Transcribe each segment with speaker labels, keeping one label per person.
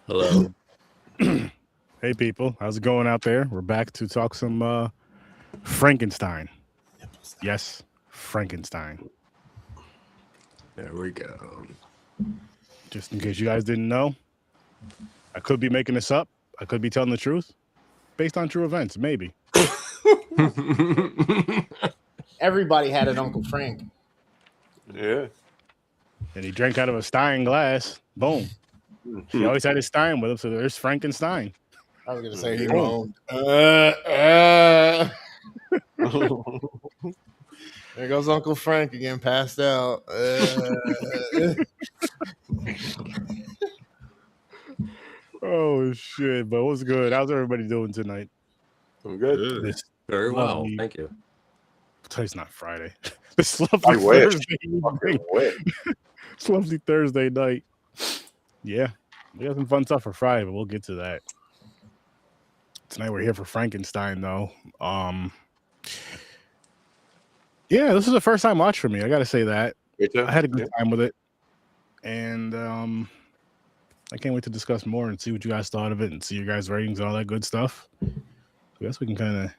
Speaker 1: Hello.
Speaker 2: Hey people, how's it going out there? We're back to talk some Frankenstein. Yes, Frankenstein.
Speaker 1: There we go.
Speaker 2: Just in case you guys didn't know, I could be making this up. I could be telling the truth based on true events, maybe.
Speaker 3: Everybody had an Uncle Frank.
Speaker 4: Yeah.
Speaker 2: And he drank out of a Stein glass. Boom. He always had his Stein with him, so there's Frankenstein.
Speaker 3: I was gonna say he
Speaker 2: Boom.
Speaker 3: moaned. There goes Uncle Frank again, passed out.
Speaker 2: Oh shit! But what's good? How's everybody doing tonight?
Speaker 4: I'm good.
Speaker 2: This
Speaker 1: Very well,
Speaker 2: lovely-
Speaker 1: thank you.
Speaker 2: It's not Friday. This
Speaker 4: I
Speaker 2: lovely
Speaker 4: wish.
Speaker 2: Thursday evening.
Speaker 4: Fucking wish.
Speaker 2: It's lovely Thursday night. Yeah, we got some fun stuff for Friday, but we'll get to that. Tonight we're here for Frankenstein, though. Yeah, this is a first time watch for me. I got to say that
Speaker 4: Me too.
Speaker 2: I had a good time with it, and I can't wait to discuss more and see what you guys thought of it and see your guys' ratings and all that good stuff. I guess we can kind of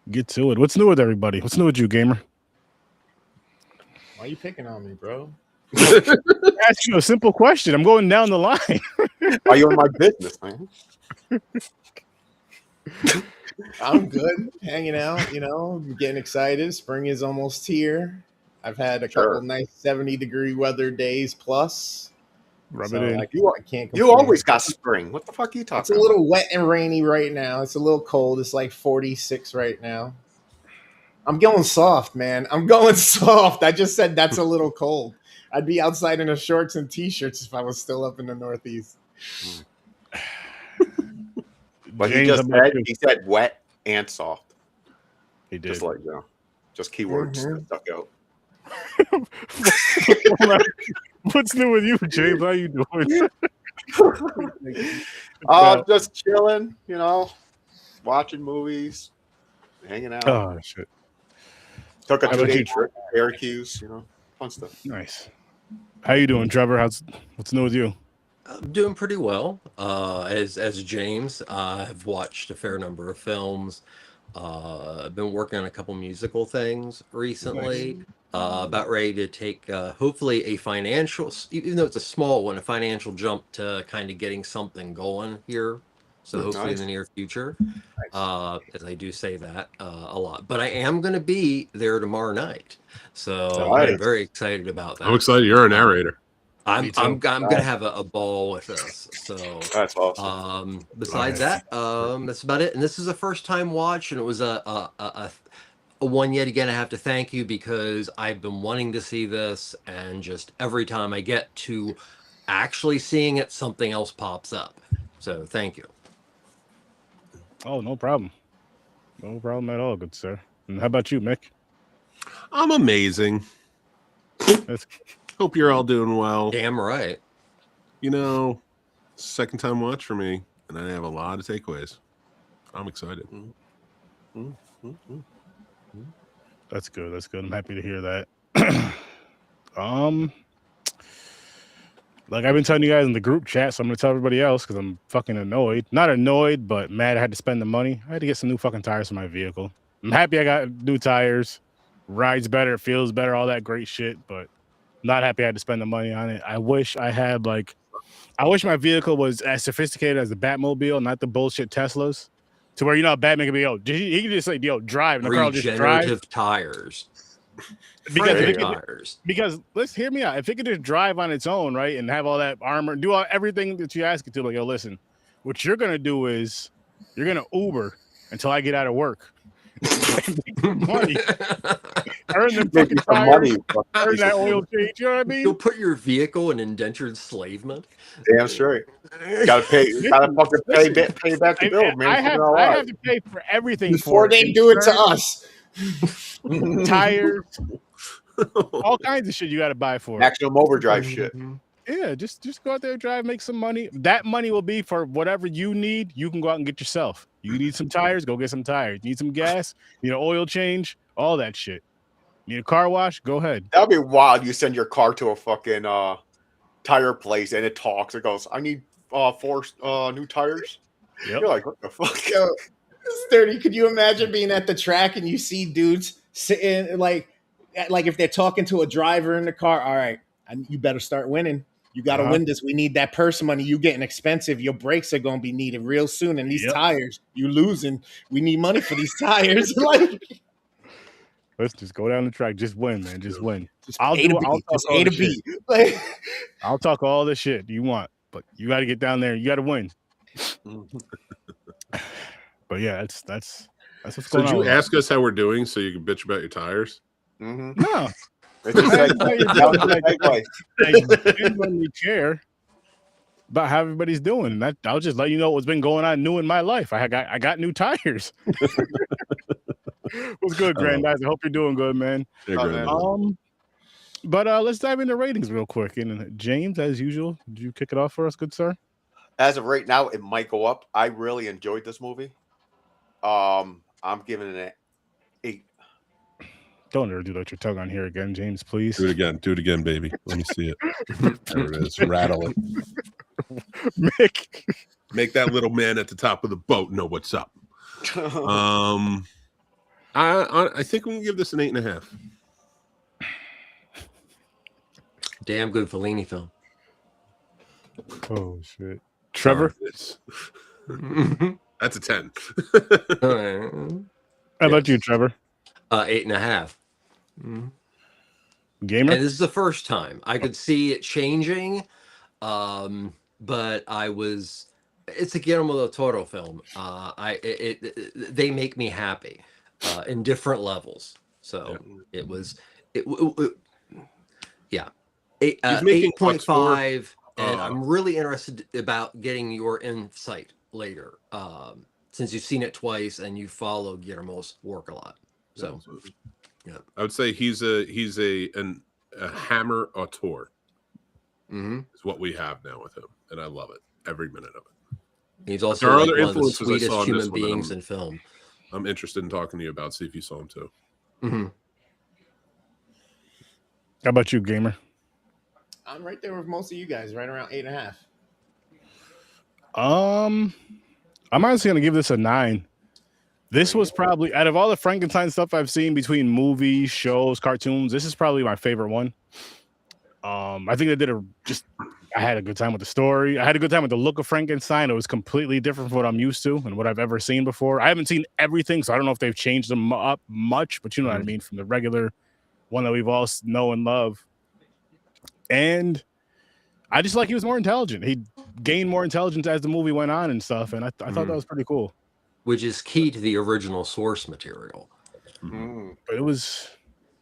Speaker 2: get to it. What's new with everybody? What's new with you, gamer?
Speaker 3: Why are you picking on me, bro?
Speaker 2: Ask you a simple question. I'm going down the line.
Speaker 4: Are you in my business, man?
Speaker 3: I'm good, hanging out. Getting excited. Spring is almost here. I've had a couple nice 70-degree weather days plus.
Speaker 2: Rub
Speaker 3: So
Speaker 2: it in.
Speaker 3: I can't.
Speaker 4: You
Speaker 3: complain.
Speaker 4: always got spring. What the fuck are you
Speaker 3: It's
Speaker 4: talking
Speaker 3: a little wet and rainy right now. It's a little cold. It's like 46 right now. I'm going soft, man. I'm going soft. I just said that's a little cold. I'd be outside in a shorts and t-shirts if I was still up in the Northeast.
Speaker 4: But
Speaker 2: James,
Speaker 4: he said wet and soft.
Speaker 2: He did.
Speaker 4: Just like, just keywords stuck out.
Speaker 2: What's new with you, James? How you doing?
Speaker 4: Just chilling, watching movies, hanging out.
Speaker 2: Oh shit!
Speaker 4: Took a
Speaker 2: How about
Speaker 4: 2-day
Speaker 2: you?
Speaker 4: trip to Syracuse, fun stuff.
Speaker 2: Nice. How you doing, Trevor? What's new with you?
Speaker 1: I'm doing pretty well. As James, I've watched a fair number of films. I've been working on a couple musical things recently. About ready to take hopefully a financial, even though it's a small one, a financial jump to kind of getting something going here. So hopefully in the near future, as I do say that a lot. But I am going to be there tomorrow night, so I'm very excited about that.
Speaker 5: I'm excited. You're a narrator.
Speaker 1: I'm gonna have a ball with this. So
Speaker 4: That's awesome.
Speaker 1: Besides that, that's about it. And this is a first time watch, and it was a one yet again. I have to thank you because I've been wanting to see this, and just every time I get to actually seeing it, something else pops up. So thank you.
Speaker 2: Oh, no problem. No problem at all, good sir. And how about you, Mick?
Speaker 5: I'm amazing.
Speaker 2: That's
Speaker 5: Hope you're all doing well.
Speaker 1: Damn right.
Speaker 5: Second time watch for me, and I have a lot of takeaways. I'm excited.
Speaker 2: That's good. That's good. I'm happy to hear that. Like I've been telling you guys in the group chat, so I'm gonna tell everybody else because I'm fucking annoyed. Not annoyed, but mad I had to spend the money. I had to get some new fucking tires for my vehicle. I'm happy I got new tires. Rides better, feels better, all that great shit, but not happy I had to spend the money on it. I wish I had I wish my vehicle was as sophisticated as the Batmobile, not the bullshit Teslas. To where Batman can be, he can just drive and the car will just drive.
Speaker 1: Regenerative tires.
Speaker 2: Because let's hear me out. If it could just drive on its own, right, and have all that armor, do everything that you ask it to, listen, what you're gonna do is you're gonna Uber until I get out of work. Money. Earn them fucking tires, earn that oil change. You know what I mean?
Speaker 1: You'll put your vehicle in indentured enslavement.
Speaker 4: Damn straight. Gotta pay. Gotta fucking pay back the bill, man.
Speaker 2: I have to pay for everything
Speaker 3: before they do it to us.
Speaker 2: Tires, all kinds of shit you got to buy for it.
Speaker 4: Maximum overdrive shit.
Speaker 2: Yeah, just go out there, drive, make some money. That money will be for whatever you need. You can go out and get yourself. You need some tires, go get some tires. You need some gas, you know, oil change, all that shit. You need a car wash, go ahead.
Speaker 4: That'd be wild. You send your car to a fucking tire place and it talks. It goes, I need four new tires.
Speaker 2: Yep.
Speaker 4: You're like, what the fuck?
Speaker 3: Yo, Sturdy, could you imagine being at the track and you see dudes sitting like if they're talking to a driver in the car? All right, you better start winning. You got to win this. We need that purse money. You getting expensive. Your brakes are going to be needed real soon. And these tires, you losing. We need money for these tires. Like,
Speaker 2: let's just go down the track. Just win, man. Just win.
Speaker 3: Just
Speaker 2: I'll
Speaker 3: A
Speaker 2: do.
Speaker 3: to B.
Speaker 2: I'll talk
Speaker 3: Just
Speaker 2: all
Speaker 3: A
Speaker 2: the
Speaker 3: to B.
Speaker 2: shit.
Speaker 3: Like,
Speaker 2: I'll talk all the shit you want, but you got to get down there. You got to win. But yeah, that's what's
Speaker 5: So
Speaker 2: going
Speaker 5: did
Speaker 2: on.
Speaker 5: you ask us how we're doing so you can bitch about your tires?
Speaker 4: Mm-hmm.
Speaker 2: No.
Speaker 4: It's a
Speaker 2: I genuinely care about how everybody's doing. I'll just let you know what's been going on new in my life. I got new tires. What's good, Grandize? I hope you're doing good, man.
Speaker 5: Yeah,
Speaker 2: But let's dive into ratings real quick. And James, as usual, did you kick it off for us, good sir?
Speaker 4: As of right now, it might go up. I really enjoyed this movie. I'm giving it an 8.
Speaker 2: Don't ever do that your tongue on here again, James, please.
Speaker 5: Do it again, baby. Let me see it. There it is. Rattle it.
Speaker 2: Mick.
Speaker 5: Make that little man at the top of the boat know what's up. I think we can give this an 8.5.
Speaker 1: Damn good Fellini film.
Speaker 2: Oh shit. Trevor?
Speaker 5: That's a 10.
Speaker 2: How about you, Trevor?
Speaker 1: 8.5.
Speaker 2: Gamer?
Speaker 1: And this is the first time I could see it changing, but it's a Guillermo del Toro film. They make me happy in different levels. So it was, yeah. 8.5, and I'm really interested about getting your insight later, since you've seen it twice and you follow Guillermo's work a lot. So, yeah,
Speaker 5: I would say he's a hammer auteur. Is what we have now with him, and I love it every minute of it.
Speaker 1: He's also
Speaker 5: there are
Speaker 1: like
Speaker 5: other
Speaker 1: one of the
Speaker 5: influences I
Speaker 1: sweetest
Speaker 5: saw in this
Speaker 1: human
Speaker 5: one that
Speaker 1: beings in film.
Speaker 5: I'm interested in talking to you about. See if you saw him too.
Speaker 2: How about you, Gamer?
Speaker 3: I'm right there with most of you guys, right around 8.5.
Speaker 2: I'm honestly gonna give this a 9. This was probably, out of all the Frankenstein stuff I've seen between movies, shows, cartoons, this is probably my favorite one. I think they did I had a good time with the story. I had a good time with the look of Frankenstein. It was completely different from what I'm used to and what I've ever seen before. I haven't seen everything, so I don't know if they've changed them up much, but you know what I mean, from the regular one that we've all know and love. And I just like he was more intelligent. He gained more intelligence as the movie went on and stuff, and I thought that was pretty cool.
Speaker 1: Which is key to the original source material.
Speaker 2: But it was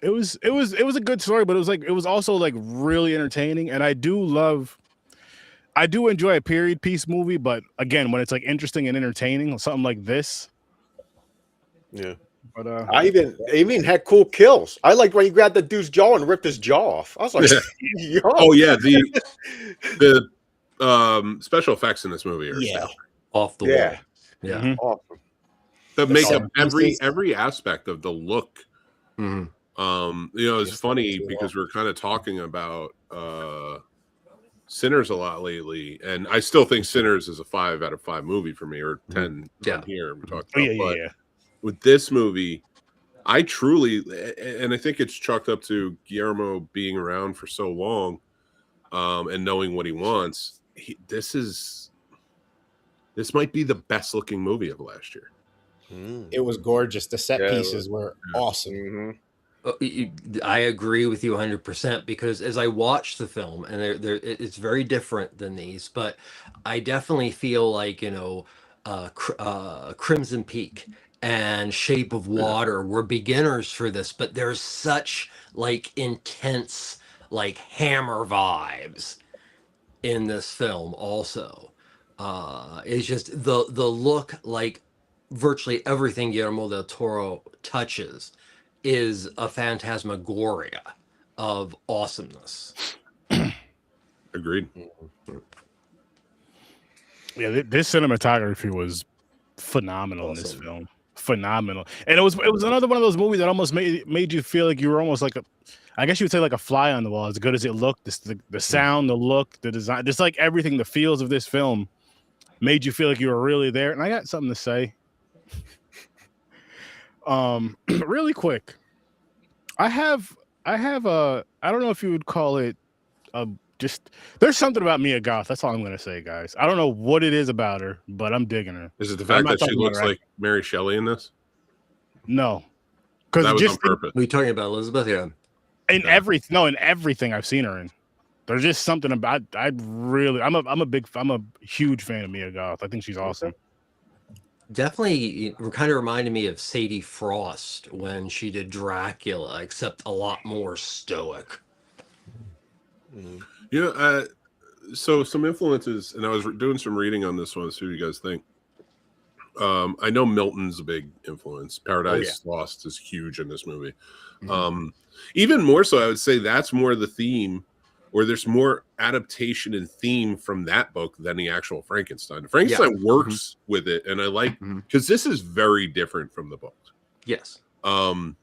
Speaker 2: a good story, but it was also like really entertaining. And I do enjoy a period piece movie, but again, when it's like interesting and entertaining, something like this.
Speaker 4: Yeah.
Speaker 2: But
Speaker 4: I even had cool kills. I liked when he grabbed the dude's jaw and ripped his jaw off. I was like, yo.
Speaker 5: Oh yeah, the special effects in this movie are
Speaker 1: off the wall.
Speaker 2: Yeah.
Speaker 4: Awesome.
Speaker 5: The makeup, every aspect of the look. It's funny because we're kind of talking about Sinners a lot lately, and I still think Sinners is a 5 out of 5 movie for me, or 10 from here. We're talking about, with this movie, I truly, and I think it's chalked up to Guillermo being around for so long, and knowing what he wants. This might be the best looking movie of last year.
Speaker 3: It was gorgeous. The set pieces were awesome.
Speaker 1: I agree with you 100%, because as I watched the film, and it's very different than these, but I definitely feel like, Crimson Peak and Shape of Water were beginners for this, but there's such like intense like Hammer vibes in this film also. It's just the look, like virtually everything Guillermo del Toro touches is a phantasmagoria of awesomeness.
Speaker 5: Agreed.
Speaker 2: Yeah, this cinematography was phenomenal in this film. phenomenal. And it was another one of those movies that almost made you feel like you were almost like I guess you would say like a fly on the wall. As good as it looked, the sound, the look, the design, just like everything, the feels of this film made you feel like you were really there. And I got something to say. Really quick. I have I don't know if you would call it just there's something about Mia Goth. That's all I'm gonna say, guys. I don't know what it is about her, but I'm digging her.
Speaker 5: Is it the fact that she looks like Mary Shelley in this?
Speaker 2: No. Because
Speaker 5: that was on purpose.
Speaker 1: What are you talking about, Elizabeth? Yeah.
Speaker 2: In everything I've seen her in. There's just something about I'm a huge fan of Mia Goth. I think she's awesome.
Speaker 1: Definitely kind of reminded me of Sadie Frost when she did Dracula, except a lot more stoic.
Speaker 5: So some influences, and I was doing some reading on this one, see what you guys think. I know Milton's a big influence. Paradise Lost is huge in this movie. Even more so, I would say that's more the theme, or there's more adaptation and theme from that book than the actual Frankenstein. Frankenstein works with it, and I like because this is very different from the book.
Speaker 1: Yes.
Speaker 5: For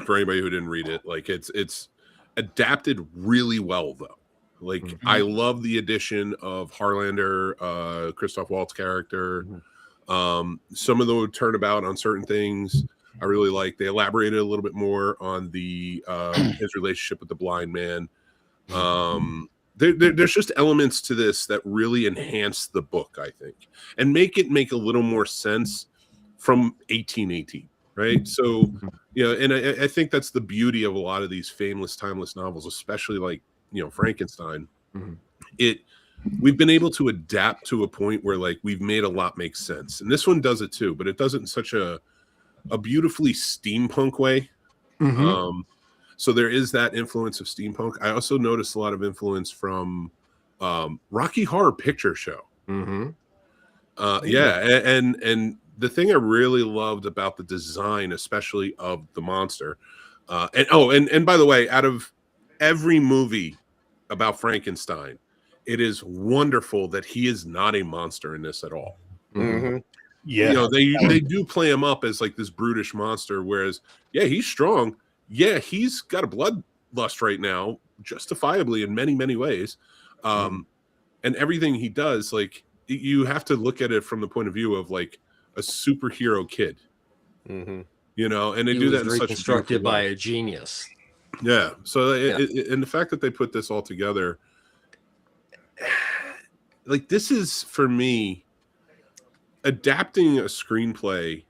Speaker 5: anybody who didn't read it, like it's adapted really well though. Like I love the addition of Harlander, Christoph Waltz character. Some of the turnabout on certain things I really like. They elaborated a little bit more on the his relationship with the blind man. There's just elements to this that really enhance the book, I think, and make a little more sense from 1818, right? So, and I think that's the beauty of a lot of these famous, timeless novels, especially like, Frankenstein. We've been able to adapt to a point where like we've made a lot make sense, and this one does it too, but it does it in such a beautifully steampunk way. So there is that influence of steampunk. I also noticed a lot of influence from Rocky Horror Picture Show. And the thing I really loved about the design, especially of the monster, and by the way, out of every movie about Frankenstein, it is wonderful that he is not a monster in this at all.
Speaker 2: Yeah,
Speaker 5: they do play him up as like this brutish monster, whereas he's strong. Yeah, he's got a bloodlust right now, justifiably in many, many ways. And everything he does, like, you have to look at it from the point of view of like a superhero kid. And they do that in such
Speaker 1: reconstructed by a genius.
Speaker 5: Yeah. So and the fact that they put this all together, like, this is for me adapting a screenplay.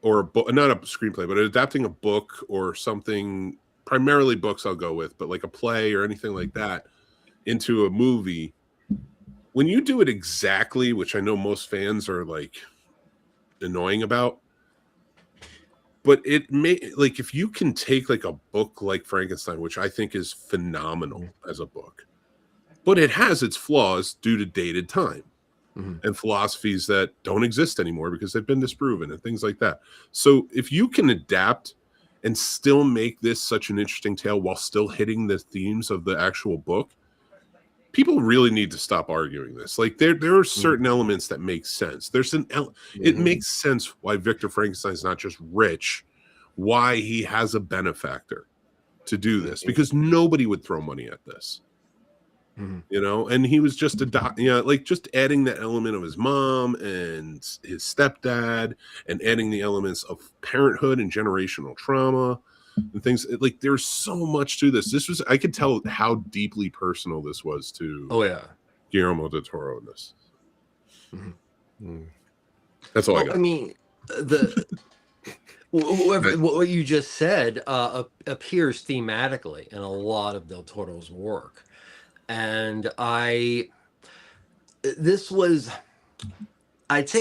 Speaker 5: Or a book, not a screenplay, but adapting a book or something, primarily books I'll go with, but like a play or anything like that into a movie. When you do it exactly, which I know most fans are like annoying about, but it may, like, if you can take like a book like Frankenstein, which I think is phenomenal as a book, but it has its flaws due to dated time. And philosophies that don't exist anymore because they've been disproven and things like that. So if you can adapt and still make this such an interesting tale while still hitting the themes of the actual book, people really need to stop arguing this. Like, there are certain elements that make sense. There's it makes sense why Victor Frankenstein's not just rich, why he has a benefactor to do this, because nobody would throw money at this. And he was just just adding the element of his mom and his stepdad, and adding the elements of parenthood and generational trauma and things. Like, there's so much to this. I could tell how deeply personal this was to Guillermo del Toro in this. That's all I got.
Speaker 1: I mean, what you just said appears thematically in a lot of del Toro's work. And I'd say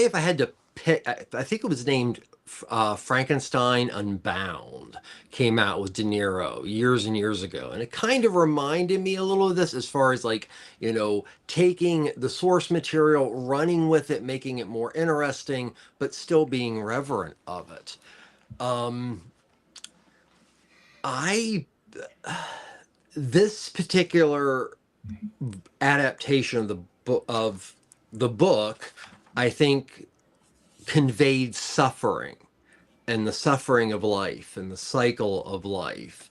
Speaker 1: if I had to pick, I think it was named Frankenstein Unbound, came out with De Niro years and years ago. And it kind of reminded me a little of this, as far as like, taking the source material, running with it, making it more interesting, but still being reverent of it. This particular adaptation of the book, I think, conveyed suffering and the suffering of life and the cycle of life,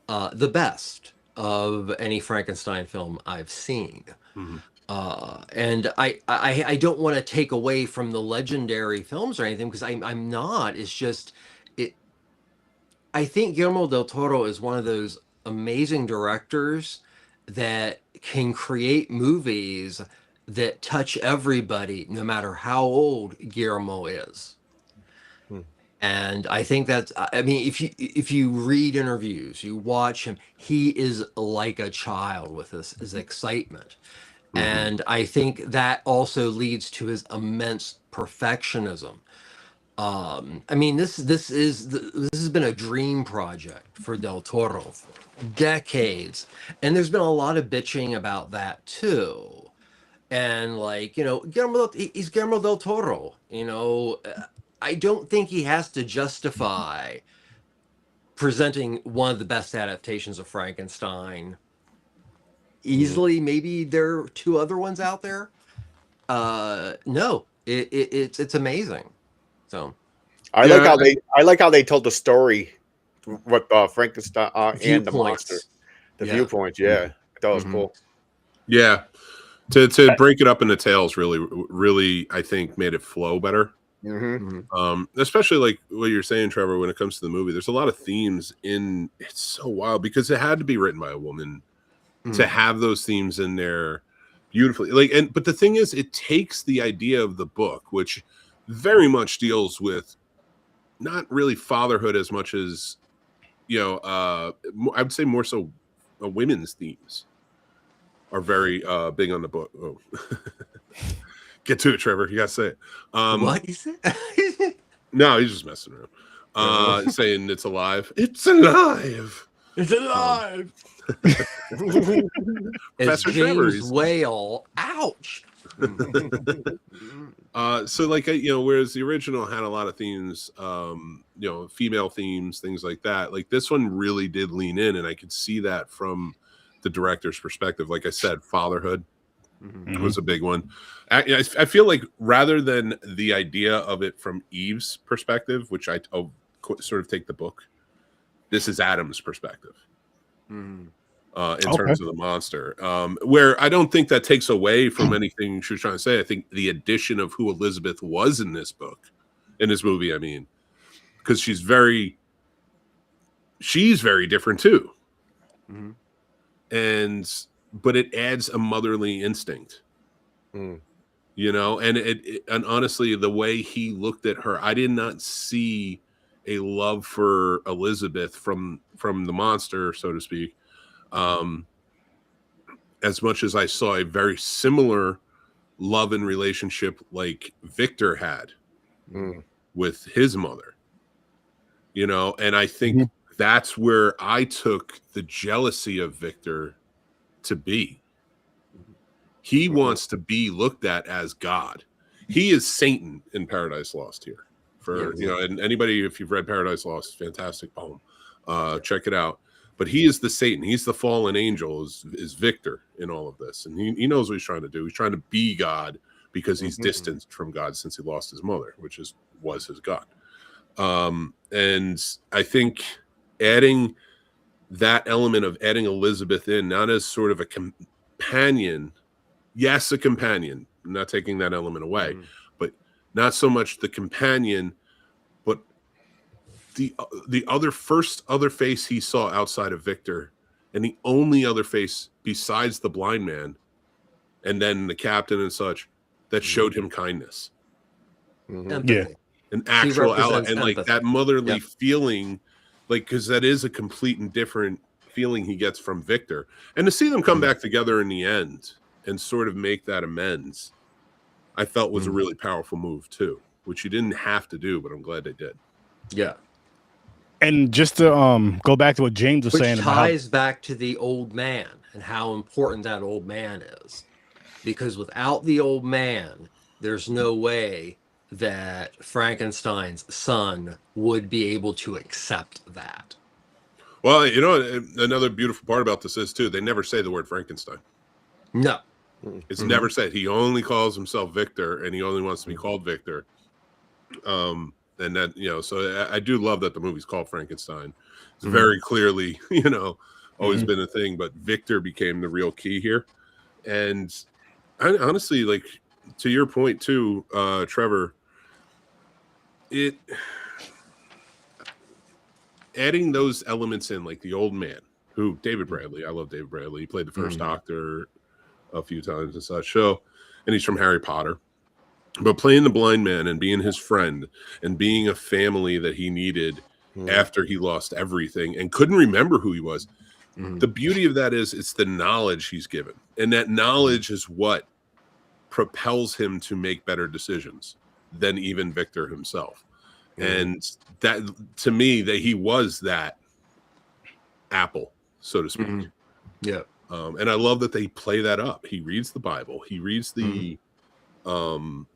Speaker 1: the best of any Frankenstein film I've seen. And I don't want to take away from the legendary films or anything, because I'm not. It's just it. I think Guillermo del Toro is one of those amazing directors that can create movies that touch everybody, no matter how old Guillermo is. And I think that's, I mean, if you read interviews, you watch him, he is like a child with his excitement. And I think that also leads to his immense perfectionism. I mean, this has been a dream project for Del Toro for decades, and there's been a lot of bitching about that too. And like, you know, he's Guillermo del Toro. You know, I don't think he has to justify presenting one of the best adaptations of Frankenstein easily. Maybe there are two other ones out there. No, it's amazing. So
Speaker 4: I like how they told the story with Frankenstein and the monster, the viewpoints. Yeah, I thought it was cool.
Speaker 5: Yeah, to break it up into tales really I think made it flow better. Especially like what you're saying, Trevor, when it comes to the movie, there's a lot of themes in. It's so wild because it had to be written by a woman to have those themes in there beautifully. Like, but the thing is, it takes the idea of the book, which very much deals with not really fatherhood as much as, you know, I would say more so women's themes are very big on the book. Oh. Get to it, Trevor. You gotta say it.
Speaker 1: What is it?
Speaker 5: No, he's just messing around. Saying it's alive. It's alive.
Speaker 1: It's alive. It's James Whale. Ouch.
Speaker 5: So like, you know, whereas the original had a lot of themes, you know, female themes, things like that. Like this one really did lean in, and I could see that from the director's perspective. Like I said, fatherhood was a big one. I feel like rather than the idea of it from Eve's perspective, which I sort of take the book, this is Adam's perspective. In terms of the monster, where I don't think that takes away from anything she was trying to say. I think the addition of who Elizabeth was in this movie, I mean, because she's very different too. But it adds a motherly instinct, you know, and honestly, the way he looked at her, I did not see a love for Elizabeth from the monster, so to speak. As much as I saw a very similar love and relationship like Victor had with his mother, you know, and I think that's where I took the jealousy of Victor to be. He wants to be looked at as God. He is Satan in Paradise Lost here. You know, and anybody, if you've read Paradise Lost, fantastic poem, check it out. But he is the Satan. He's the fallen angel, is Victor in all of this. And he knows what he's trying to do. He's trying to be God because he's distanced from God since he lost his mother, which was his God. And I think adding that element of adding Elizabeth in, not as sort of a companion. Yes, a companion. I'm not taking that element away. But not so much the companion, but the other face he saw outside of Victor, and the only other face besides the blind man, and then the captain and such, that showed him kindness.
Speaker 1: Yeah,
Speaker 5: an actual ally, and like that motherly feeling, like, because that is a complete and different feeling he gets from Victor, and to see them come back together in the end and sort of make that amends, I felt was a really powerful move too, which you didn't have to do, but I'm glad they did.
Speaker 1: Yeah.
Speaker 2: And just to go back to what James was saying,
Speaker 1: ties back to the old man and how important that old man is, because without the old man, there's no way that Frankenstein's son would be able to accept that.
Speaker 5: Well, you know, another beautiful part about this is too, they never say the word Frankenstein.
Speaker 1: No.
Speaker 5: It's never said. He only calls himself Victor, and he only wants to be called Victor. and that, you know, so I do love that the movie's called Frankenstein. It's very clearly, you know, always been a thing, but Victor became the real key here. And honestly, like, to your point too, Trevor, adding those elements in, like the old man, who David Bradley, I love David Bradley. He played the first Doctor a few times and such. So, and he's from Harry Potter. But playing the blind man and being his friend and being a family that he needed after he lost everything and couldn't remember who he was. The beauty of that is it's the knowledge he's given. And that knowledge is what propels him to make better decisions than even Victor himself. And that, to me, that he was that apple, so to speak.
Speaker 1: Yeah.
Speaker 5: And I love that they play that up. He reads the Bible. He reads the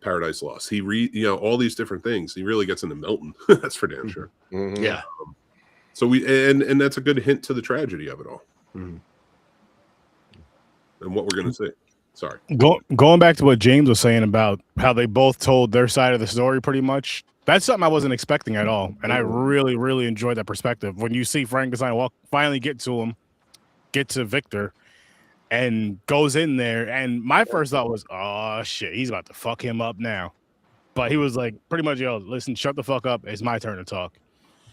Speaker 5: Paradise Lost. He you know, all these different things. He really gets into Milton. That's for damn sure.
Speaker 1: Yeah.
Speaker 5: So and that's a good hint to the tragedy of it all. And what we're going to see. Sorry.
Speaker 2: Going back to what James was saying about how they both told their side of the story pretty much. That's something I wasn't expecting at all. And I really, really enjoyed that perspective. When you see Frankenstein finally get to Victor and goes in there. And my first thought was, oh, shit, he's about to fuck him up now. But he was like, pretty much, yo, listen, shut the fuck up. It's my turn to talk.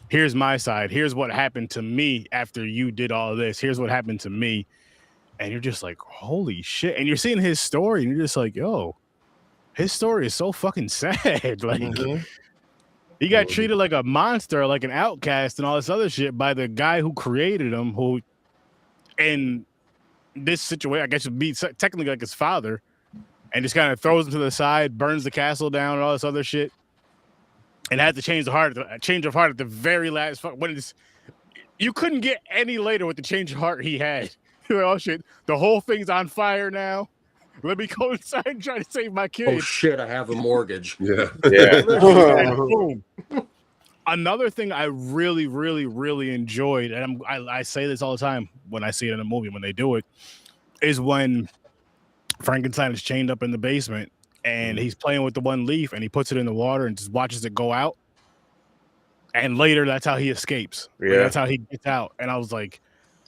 Speaker 2: Here's my side. Here's what happened to me after you did all of this. Here's what happened to me. And you're just like, holy shit. And you're seeing his story and you're just like, yo, his story is so fucking sad. Like, he got treated like a monster, like an outcast and all this other shit by the guy who created him, who in this situation, I guess would be technically like his father, and just kind of throws him to the side, burns the castle down and all this other shit. And had to change of heart at the very last. You couldn't get any later with the change of heart he had. You're like, oh shit, the whole thing's on fire now. Let me go inside and try to save my kid.
Speaker 1: Oh shit, I have a mortgage.
Speaker 5: Yeah.
Speaker 2: Boom. Another thing I really, really, really enjoyed, and I say this all the time when I see it in a movie when they do it, is when Frankenstein is chained up in the basement and he's playing with the one leaf and he puts it in the water and just watches it go out. And later, that's how he escapes.
Speaker 4: Yeah.
Speaker 2: Like, that's how he gets out. And I was like,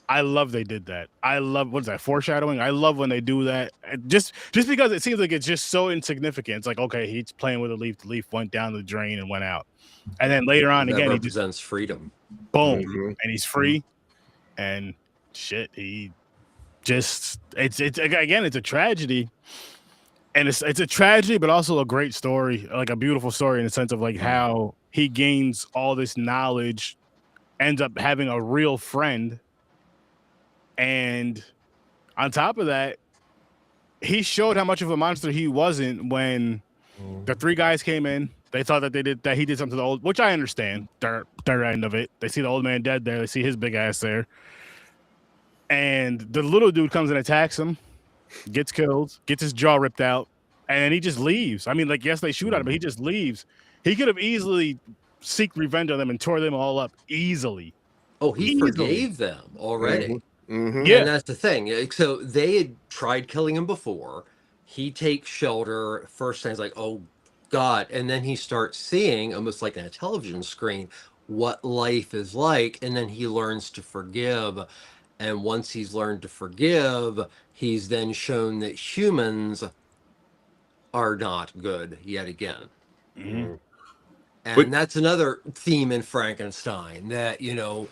Speaker 2: I love they did that. I love, what is that, foreshadowing? I love when they do that. Just because it seems like it's just so insignificant. It's like, okay, he's playing with a leaf. The leaf went down the drain and went out. And then later on,
Speaker 1: that
Speaker 2: again,
Speaker 1: represents freedom.
Speaker 2: Boom. And he's free. And shit, he just, it's again, it's a tragedy. And it's a tragedy, but also a great story, like a beautiful story in the sense of like how he gains all this knowledge, ends up having a real friend. And on top of that, he showed how much of a monster he wasn't when the three guys came in. They thought that he did something to the old, which I understand, their end of it. They see the old man dead there. They see his big ass there. And the little dude comes and attacks him, gets killed, gets his jaw ripped out, and he just leaves. I mean, like, yes, they shoot at him, but he just leaves. He could have easily seeked revenge on them and tore them all up easily.
Speaker 1: Oh, he forgave them already.
Speaker 2: Yeah.
Speaker 1: And that's the thing. So they had tried killing him before. He takes shelter. First time he's like, oh, God. And then he starts seeing, almost like on a television screen, what life is like. And then he learns to forgive. And once he's learned to forgive, he's then shown that humans are not good yet again. And that's another theme in Frankenstein, that, you know,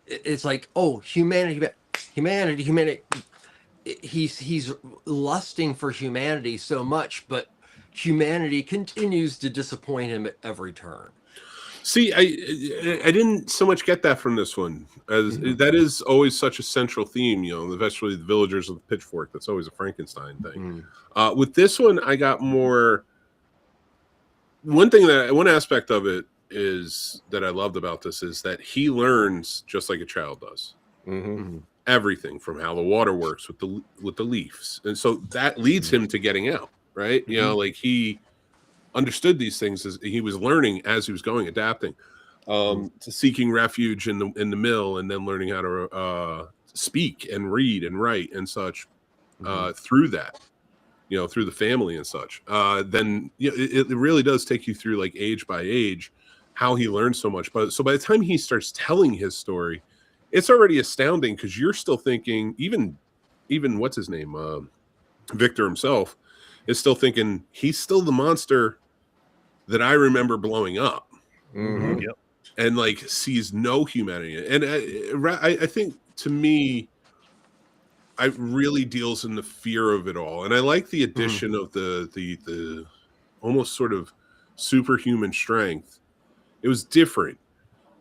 Speaker 1: it's like, oh, humanity. He's lusting for humanity so much, but humanity continues to disappoint him at every turn.
Speaker 5: See, I didn't so much get that from this one, as that is always such a central theme, you know, especially the villagers of the pitchfork. That's always a Frankenstein thing. With this one, I got more. One aspect of it is that I loved about this is that he learns just like a child does. Everything from how the water works with the leaves, and so that leads him to getting out. Right? You know, like he understood these things as he was learning as he was going, adapting to seeking refuge in the mill, and then learning how to speak and read and write and such through that. you know, through the family and such, then you know, it really does take you through like age by age how he learns so much. But so by the time he starts telling his story, it's already astounding because you're still thinking, even what's his name, Victor himself is still thinking he's still the monster that I remember blowing up.
Speaker 4: Mm-hmm.
Speaker 2: Yep.
Speaker 5: And like sees no humanity. And I think to me, it really deals in the fear of it all. And I like the addition of the almost sort of superhuman strength. It was different.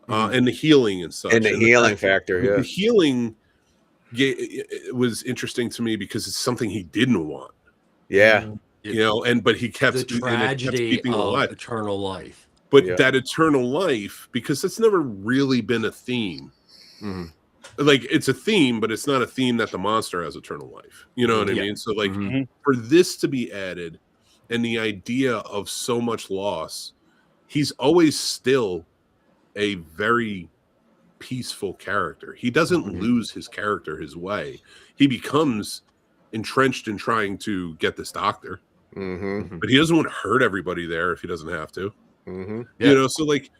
Speaker 5: And the healing and such.
Speaker 4: And the healing factor, yeah.
Speaker 5: The healing it was interesting to me because it's something he didn't want.
Speaker 4: Yeah.
Speaker 5: You know, but he kept
Speaker 1: the tragedy
Speaker 5: kept
Speaker 1: of
Speaker 5: alive.
Speaker 1: eternal life.
Speaker 5: But that eternal life, because it's never really been a theme. Like it's a theme, but it's not a theme that the monster has eternal life. You know what I mean? So like for this to be added and the idea of so much loss, he's always still a very peaceful character. He doesn't lose his character his way. He becomes entrenched in trying to get this doctor. But he doesn't want to hurt everybody there if he doesn't have to. You know, so like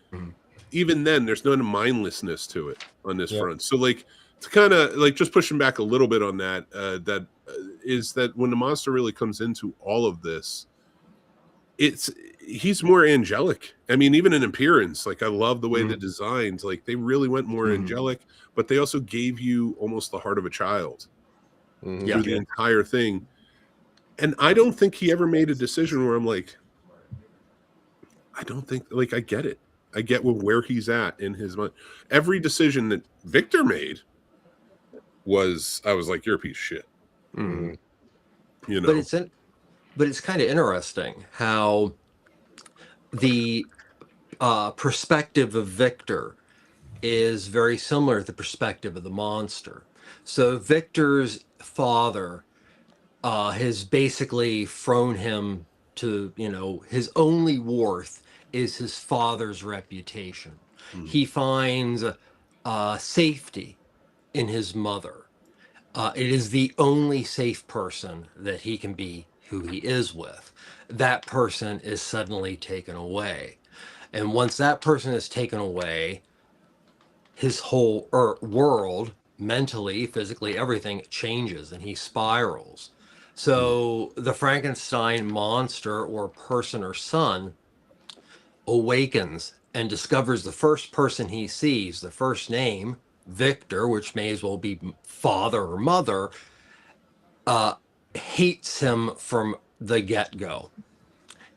Speaker 5: even then there's no mindlessness to it on this front. So like to kind of like just pushing back a little bit on that, is that when the monster really comes into all of this, he's more angelic. I mean, even in appearance, like I love the way the designs, like they really went more angelic, but they also gave you almost the heart of a child through the entire thing. And I don't think he ever made a decision where I'm like, I don't think, like, I get it. I get where he's at in his mind. Every decision that Victor made I was like, you're a piece of shit. You know,
Speaker 1: but it's kind of interesting how the perspective of Victor is very similar to the perspective of the monster. So Victor's father has basically thrown him to, you know, his only worth is his father's reputation. He finds safety in his mother. It is the only safe person that he can be who he is with. That person is suddenly taken away. And once that person is taken away, his whole world, mentally, physically, everything changes and he spirals. So the Frankenstein monster or person or son awakens and discovers the first person he sees, the first name, Victor, which may as well be father or mother, hates him from the get-go.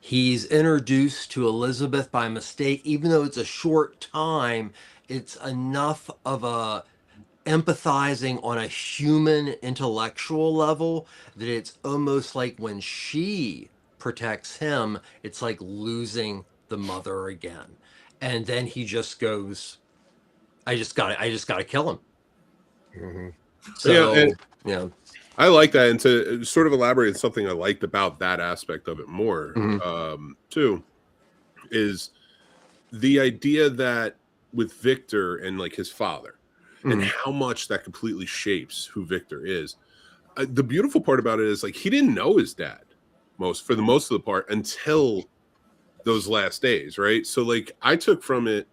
Speaker 1: He's introduced to Elizabeth by mistake, even though it's a short time, it's enough of a empathizing on a human intellectual level that it's almost like when she protects him, it's like losing the mother again. And then he just goes, I just gotta kill him. So yeah,
Speaker 5: I like that. And to sort of elaborate on something I liked about that aspect of it more, too, is the idea that with Victor and like his father and how much that completely shapes who Victor is. The beautiful part about it is like he didn't know his dad for the most of the part until those last days, right? So like I took from it,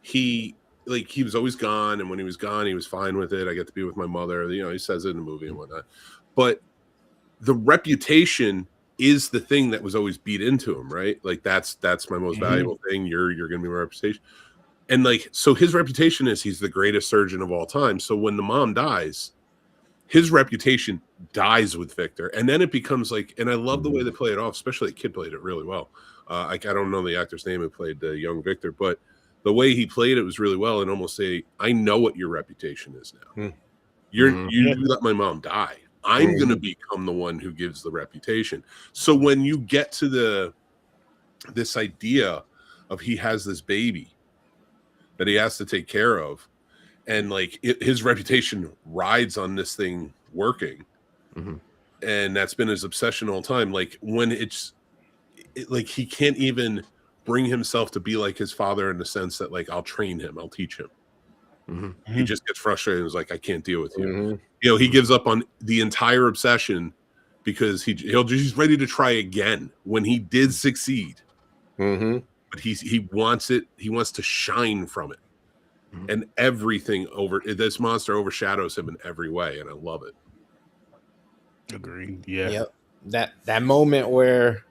Speaker 5: he was always gone, and when he was gone, he was fine with it. I get to be with my mother. You know, he says it in the movie and whatnot. But the reputation is the thing that was always beat into him, right? Like that's my most valuable thing. You're going to be my reputation. And like, so his reputation is he's the greatest surgeon of all time. So when the mom dies, his reputation dies with Victor. And then it becomes like, and I love the way they play it off, especially the kid played it really well. I don't know the actor's name who played the young Victor, but the way he played it was really well, and almost say, I know what your reputation is now. You let my mom die. I'm going to become the one who gives the reputation. So when you get to this idea of he has this baby that he has to take care of, and like his reputation rides on this thing working, and that's been his obsession all the time. Like when like he can't even bring himself to be like his father in the sense that like I'll train him, I'll teach him. He just gets frustrated and is like, I can't deal with you. You know, he gives up on the entire obsession because he's ready to try again when he did succeed. But he wants it. He wants to shine from it, and everything this monster overshadows him in every way, and I love it.
Speaker 2: Agreed. Yeah.
Speaker 3: Yep. That moment where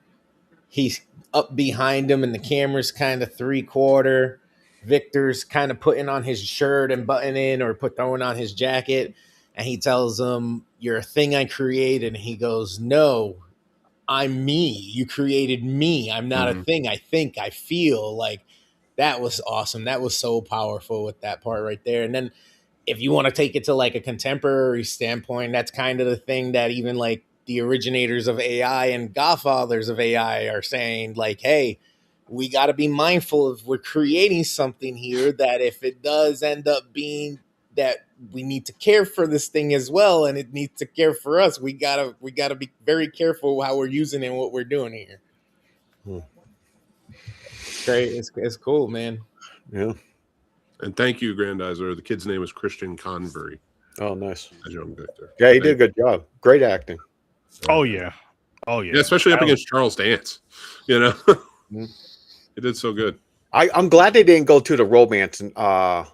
Speaker 3: he's up behind him and the camera's kind of 3/4. Victor's kind of putting on his shirt and buttoning or throwing on his jacket, and he tells him, "You're a thing I created." And he goes, "No, I'm me. You created me. I'm not a thing. I think, I feel." Like, that was awesome. That was so powerful with that part right there. And then if you want to take it to like a contemporary standpoint, that's kind of the thing that even like the originators of AI and godfathers of AI are saying, like, hey, we got to be mindful of we're creating something here that if it does end up being that we need to care for this thing as well, and it needs to care for us, we gotta be very careful how we're using it and what we're doing here. Great. It's cool, man.
Speaker 4: Yeah.
Speaker 5: And thank you, Grandizer. The kid's name is Christian Convery.
Speaker 4: Oh, nice.
Speaker 5: As young Victor.
Speaker 4: Yeah, he did a good job. Great acting.
Speaker 2: Oh yeah. Yeah,
Speaker 5: especially up against Charles Dance. You know, he did so good.
Speaker 4: I'm glad they didn't go to the romance part.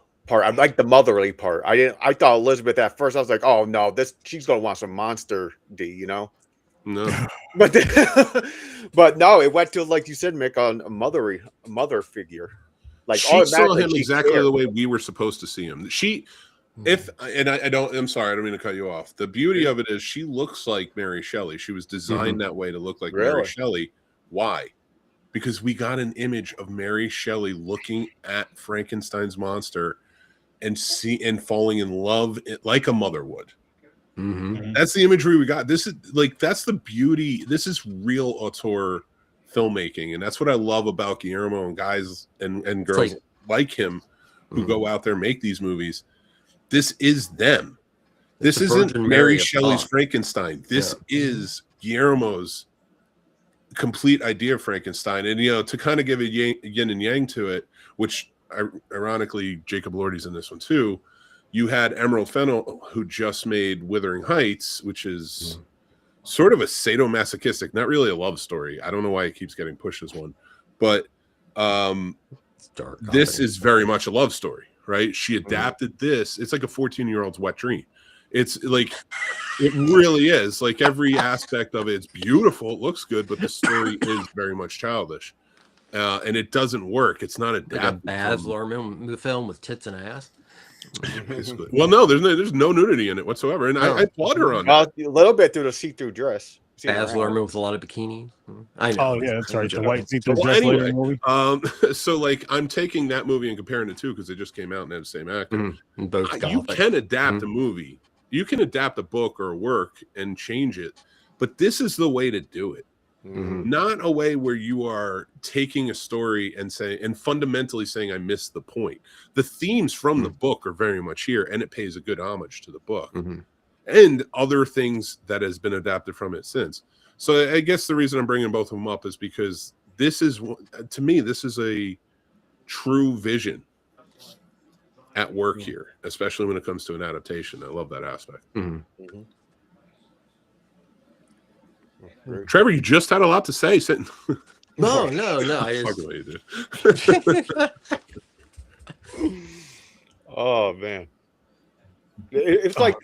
Speaker 4: I like the motherly part. I thought Elizabeth at first. I was like, oh no, she's gonna want some monster D, you know.
Speaker 5: No,
Speaker 4: but no, it went to, like you said, Mick, on a mother figure. Like,
Speaker 5: she saw him exactly the way we were supposed to see him. I'm sorry, I don't mean to cut you off. The beauty of it is she looks like Mary Shelley. She was designed that way to look like Mary Shelley. Why? Because we got an image of Mary Shelley looking at Frankenstein's monster and falling in love like a mother would. That's the imagery we got. This is like, that's the beauty. This is real auteur filmmaking, and that's what I love about Guillermo and guys and girls like him who go out there and make these movies. This is them. This isn't Mary Shelley's Frankenstein. This is Guillermo's complete idea of Frankenstein. And, you know, to kind of give a yin and yang to it, which ironically Jacob Elordi's in this one too, you had Emerald Fennell, who just made Wuthering Heights, which is sort of a sadomasochistic, not really a love story. I don't know why it keeps getting pushed as one, but this is very much a love story, right? She adapted this. It's like a 14-year-old's wet dream. It's like, it really is. Like, every aspect of it's beautiful. It looks good, but the story is very much childish. And it doesn't work. It's not adapted.
Speaker 1: Like a Baz Luhrmann film with tits and ass.
Speaker 5: Well, no, there's no nudity in it whatsoever, and I applaud her on that.
Speaker 4: A little bit through the see-through dress.
Speaker 1: Baz Luhrmann with a lot of bikinis. I know.
Speaker 2: Oh yeah, that's right. The white see-through
Speaker 5: well,
Speaker 2: dress
Speaker 5: anyway,
Speaker 2: later in the movie.
Speaker 5: So like, I'm taking that movie and comparing it to, because they just came out and had the same actor.
Speaker 1: Both
Speaker 5: you can adapt a movie. You can adapt a book or a work and change it, but this is the way to do it. Not a way where you are taking a story and fundamentally saying, I missed the point. The themes from the book are very much here, and it pays a good homage to the book and other things that has been adapted from it since. So I guess the reason I'm bringing both of them up is because this is, to me, this is a true vision at work here, especially when it comes to an adaptation. I love that aspect. Trevor, you just had a lot to say.
Speaker 1: No.
Speaker 4: Oh man, it's like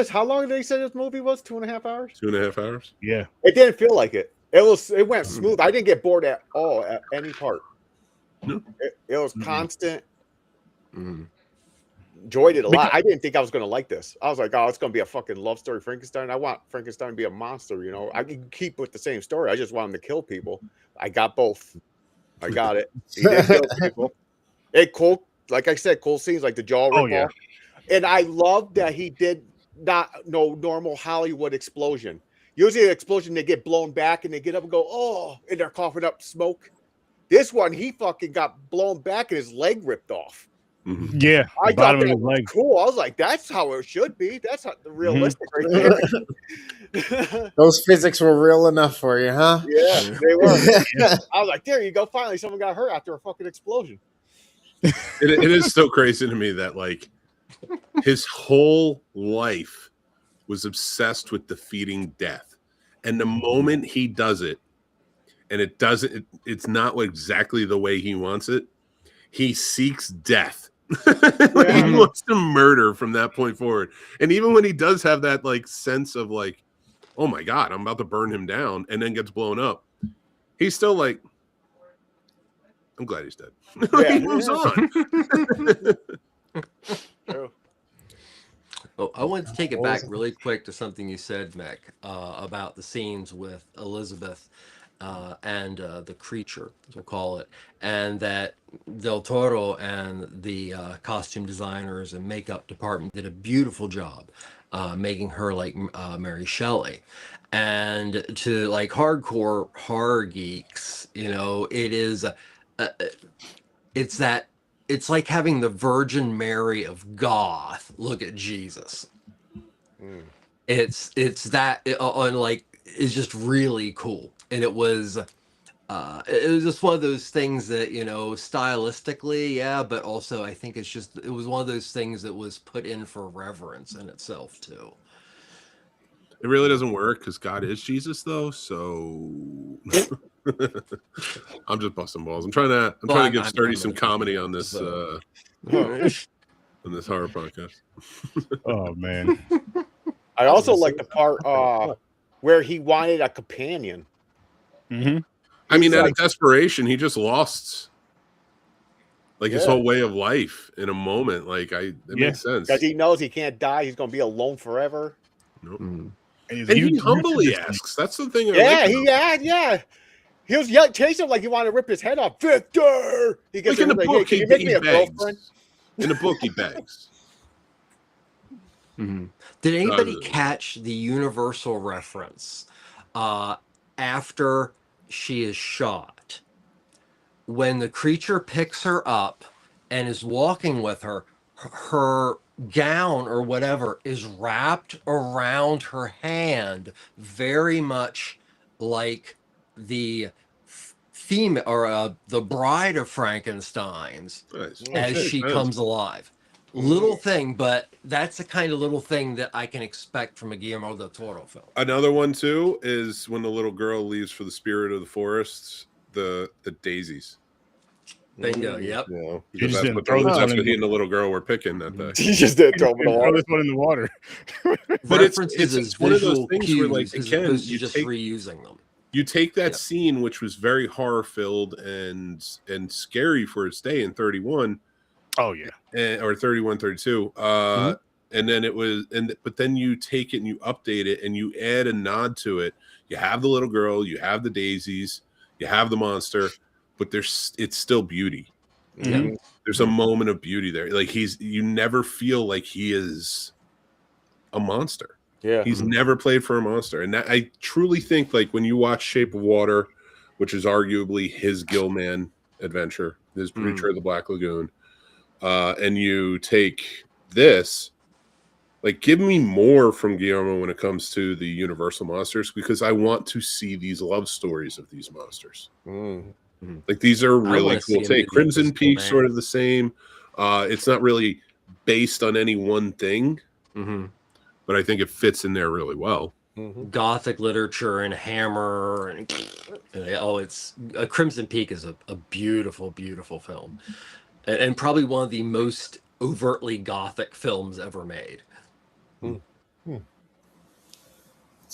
Speaker 4: how long did they say this movie was? 2.5 hours.
Speaker 5: 2.5 hours.
Speaker 4: Yeah, it didn't feel like it. It went smooth. I didn't get bored at all at any part.
Speaker 5: No,
Speaker 4: it was constant. Enjoyed it a lot. I didn't think I was going to like this. I was like, oh, it's going to be a fucking love story, Frankenstein. I want Frankenstein to be a monster, you know. I can keep with the same story. I just want him to kill people. I got both. I got it. He did kill people. Cool. Like I said, cool scenes like the jaw rip off. And I love that he did not no normal Hollywood explosion. Usually an explosion, they get blown back and they get up and go, oh, and they're coughing up smoke. This one, he fucking got blown back and his leg ripped off.
Speaker 2: Yeah,
Speaker 4: I thought that was cool. I was like, that's how it should be. That's how realistic right there.
Speaker 3: Those physics were real enough for you, huh?
Speaker 4: Yeah, they were. I was like, there you go. Finally, someone got hurt after a fucking explosion.
Speaker 5: It is so crazy to me that, like, his whole life was obsessed with defeating death. And the moment he does it, and it's not exactly the way he wants it, he seeks death. Like, he wants to murder from that point forward. And even when he does have that like sense of like, oh my God, I'm about to burn him down, and then gets blown up, he's still like, I'm glad he's dead. He moves on.
Speaker 1: Well, I wanted to take it back really quick to something you said, Mick, about the scenes with Elizabeth and the creature, as we'll call it, and that Del Toro and the costume designers and makeup department did a beautiful job making her like Mary Shelley. And to like hardcore horror geeks, you know, it is, it's that, it's like having the Virgin Mary of goth look at Jesus. It's that like, it's just really cool. And it was just one of those things that, you know, stylistically, yeah, but also I think it's just, it was one of those things that was put in for reverence in itself too.
Speaker 5: It really doesn't work because God is Jesus, though. So I'm just busting balls. I'm trying to give Sturdy some comedy on this on this horror podcast.
Speaker 2: Oh man.
Speaker 4: I also like the part where he wanted a companion.
Speaker 5: I mean, out of desperation, he just lost like his whole way of life in a moment. Like, it makes sense
Speaker 4: because he knows he can't die. He's gonna be alone forever.
Speaker 5: Nope. And he humbly asks. That's the thing. He was chasing him like he wanted to rip his head off. Victor. He gets like in the book.
Speaker 4: Hey, he make me a girlfriend?
Speaker 5: In the book, he begs.
Speaker 1: Did anybody catch the universal reference after she is shot? When the creature picks her up and is walking with her, her gown or whatever is wrapped around her hand, very much like the female or the bride of Frankenstein's as she comes alive. Little thing, but that's the kind of little thing that I can expect from a Guillermo del Toro film.
Speaker 5: Another one too is when the little girl leaves for the spirit of the forests, the daisies.
Speaker 1: Bingo. Yep.
Speaker 5: Yeah, because that's what he and the little girl were picking that day.
Speaker 4: He just did throw
Speaker 2: this one in the water.
Speaker 5: But it's one of those things where, like, again, you
Speaker 1: just reusing them.
Speaker 5: You take that scene, which was very horror filled and scary for its day in 31.
Speaker 2: Oh yeah,
Speaker 5: or 31, 32. And then it was, but then you take it and you update it and you add a nod to it. You have the little girl, you have the daisies, you have the monster, but it's still beauty. There's a moment of beauty there. Like you never feel like he is a monster.
Speaker 4: Yeah,
Speaker 5: he's never played for a monster, and that, I truly think, like, when you watch Shape of Water, which is arguably his Gilman adventure, his Preacher of the Black Lagoon, and you take this, like, give me more from Guillermo when it comes to the Universal monsters, because I want to see these love stories of these monsters. Like, these are really cool. Take Crimson Peak, sort of the same. It's not really based on any one thing, but I think it fits in there really well.
Speaker 1: Gothic literature and Hammer and it's Crimson Peak is a beautiful, beautiful film, and probably one of the most overtly Gothic films ever made.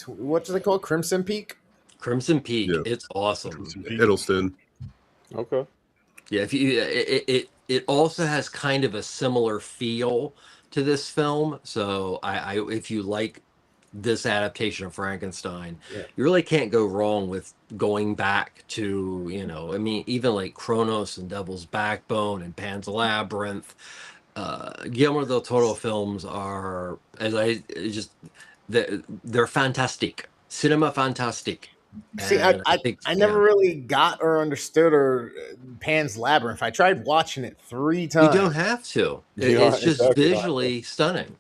Speaker 3: What do they call it? Crimson Peak?
Speaker 1: Crimson Peak. Yeah. It's awesome.
Speaker 5: Hiddleston.
Speaker 4: Okay.
Speaker 1: Yeah, if you it also has kind of a similar feel to this film. So I if you like this adaptation of Frankenstein, you really can't go wrong with going back to, you know, I mean, even like Kronos and Devil's Backbone and Pan's Labyrinth. Guillermo del Toro films are, they're fantastic. Cinema fantastic.
Speaker 3: See, I never really got or understood Pan's Labyrinth. I tried watching it 3 times.
Speaker 1: You don't have to. It's just visually stunning.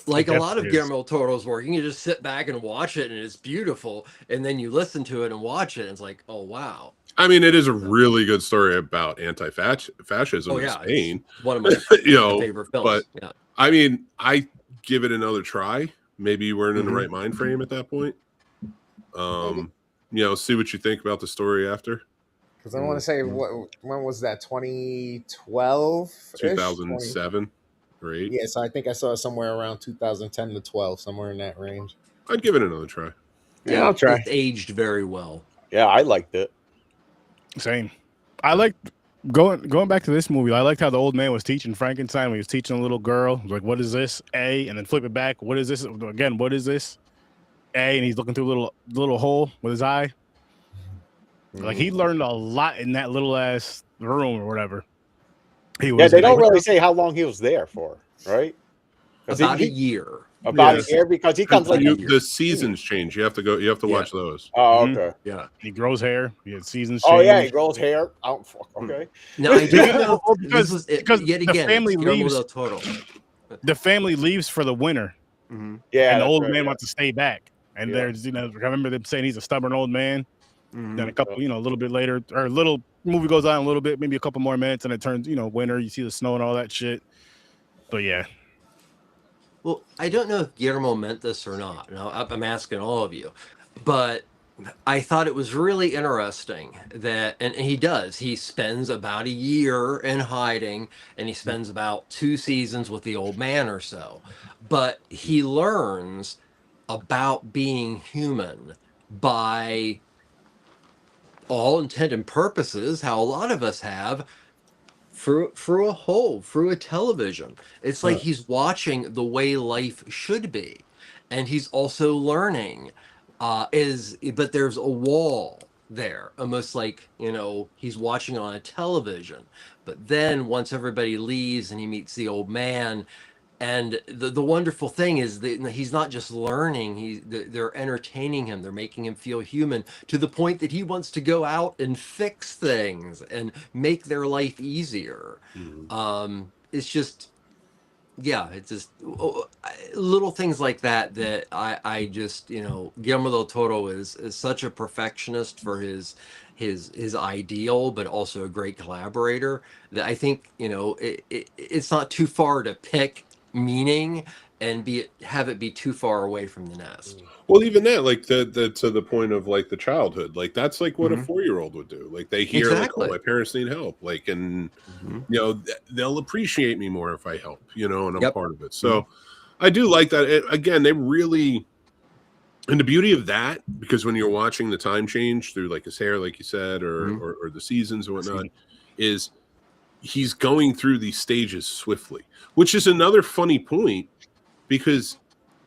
Speaker 1: Like a lot of Guillermo del Toro's work, you can just sit back and watch it, and it's beautiful. And then you listen to it and watch it, and it's like, oh wow.
Speaker 5: I mean, it is a really good story about anti-fascism in Spain.
Speaker 1: It's one of my favorite films. But
Speaker 5: I mean, I give it another try. Maybe you weren't in the right mind frame at that point. See what you think about the story after.
Speaker 3: Because I want to say, when was that? 2012?
Speaker 5: 2007 or 8.
Speaker 3: Yeah, so I think I saw it somewhere around 2010 to 12, somewhere in that range.
Speaker 5: I'd give it another try.
Speaker 3: Yeah, I'll try.
Speaker 1: It aged very well.
Speaker 4: Yeah, I liked it.
Speaker 2: Same. I liked going back to this movie. I liked how the old man was teaching Frankenstein when he was teaching a little girl. Like, what is this? A, and then flip it back. What is this again? What is this? A, and he's looking through a little hole with his eye. Like, he learned a lot in that little ass room or whatever.
Speaker 4: They don't really say how long he was there for, right?
Speaker 1: About a year.
Speaker 4: About a year, because he comes like
Speaker 5: the seasons change. You have to watch those.
Speaker 4: Oh, okay.
Speaker 2: Yeah, he grows hair. He had seasons.
Speaker 4: Oh, yeah, he grows hair. Oh, fuck. Okay.
Speaker 1: No, I don't know
Speaker 2: because
Speaker 1: yet again,
Speaker 2: the family leaves.
Speaker 1: Del Toro.
Speaker 2: The family leaves for the winter.
Speaker 4: Yeah,
Speaker 2: and the old man wants to stay back. And there's, I remember them saying he's a stubborn old man. Then a couple, a little bit later, or a little movie goes on a little bit, maybe a couple more minutes, and it turns, winter. You see the snow and all that shit. But yeah.
Speaker 1: Well, I don't know if Guillermo meant this or not. I'm asking all of you, but I thought it was really interesting that, and he does. He spends about a year in hiding, and he spends about 2 seasons with the old man or so. But he learns about being human by all intent and purposes, how a lot of us have, through a television. It's like he's watching the way life should be, and he's also learning. But there's a wall there, almost like he's watching on a television. But then once everybody leaves and he meets the old man. And the wonderful thing is that he's not just learning, they're entertaining him. They're making him feel human to the point that he wants to go out and fix things and make their life easier. It's just, it's just little things like that I just, Guillermo del Toro is such a perfectionist for his ideal, but also a great collaborator, that I think, it's not too far to pick meaning and have it be too far away from the nest.
Speaker 5: Well, even that, like the to the point of like the childhood, like that's like what a 4-year-old would do. Like they hear like, oh, my parents need help, like, and they'll appreciate me more if I help, and I'm part of it. So I do like that. Again, they really, and the beauty of that, because when you're watching the time change through like his hair, like you said, or the seasons and whatnot, is he's going through these stages swiftly, which is another funny point, because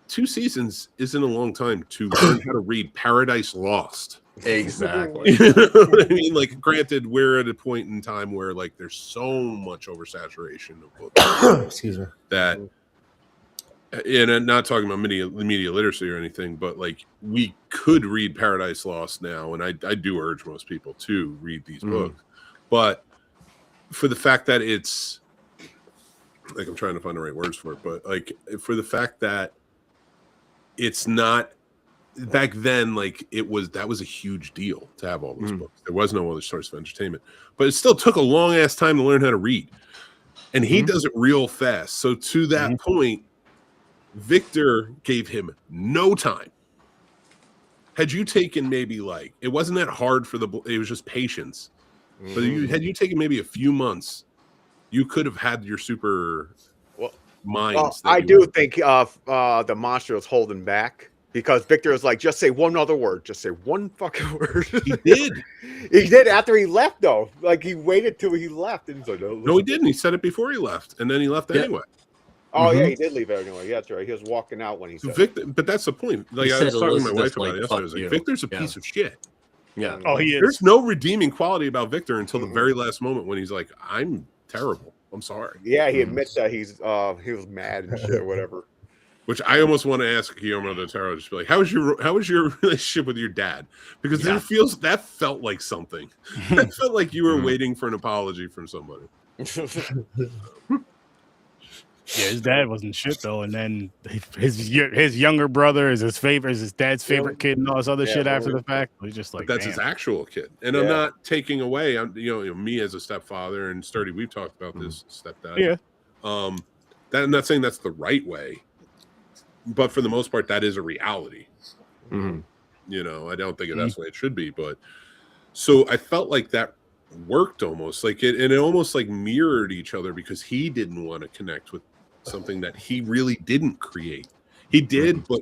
Speaker 5: 2 seasons isn't a long time to learn how to read Paradise Lost.
Speaker 1: Exactly.
Speaker 5: You know what I mean? Like, granted, we're at a point in time where like there's so much oversaturation of books.
Speaker 3: Excuse me.
Speaker 5: That, and I'm not talking about media literacy or anything, but like we could read Paradise Lost now, and I do urge most people to read these books, but for the fact that it's like, I'm trying to find the right words for it, but like for the fact that it's not back then, like that was a huge deal to have all those books. There was no other source of entertainment, but it still took a long ass time to learn how to read, and he does it real fast. So to that point, Victor gave him no time. Had you taken maybe like, it wasn't that hard it was just patience. But had you taken maybe a few months, you could have had your super minds.
Speaker 4: I do think the monster was holding back, because Victor was like, just say one other word. Just say one fucking word.
Speaker 5: He did.
Speaker 4: He did after he left, though. Like, he waited till he left. And he's like,
Speaker 5: no, he didn't. He said it before he left, and then he left anyway.
Speaker 4: Oh, yeah, he did leave anyway. Yeah, that's right. He was walking out when he said
Speaker 5: Victor, but that's the point. Like, I was talking to my wife about it yesterday. I was like, Victor's a piece of shit.
Speaker 1: Yeah.
Speaker 2: Oh, he is.
Speaker 5: There's no redeeming quality about Victor until the very last moment when he's like, I'm terrible. I'm sorry.
Speaker 4: Yeah, he admits that he was mad and shit, whatever.
Speaker 5: Which I almost want to ask Guillermo del Toro, just be like, how was your relationship with your dad? Because that felt like something. That felt like you were waiting for an apology from somebody.
Speaker 2: Yeah, his dad wasn't shit though, and then his younger brother is his dad's favorite kid and all this other shit after the fact. He's just like,
Speaker 5: but that's his actual kid, and I'm not taking away. Me as a stepfather, and Sturdy, we've talked about this stepdad.
Speaker 2: Yeah,
Speaker 5: I'm not saying that's the right way, but for the most part, that is a reality. You know, I don't think that's the way it should be. But so I felt like that worked almost like it, and it almost like mirrored each other because he didn't want to connect with something that he really didn't create. He did, but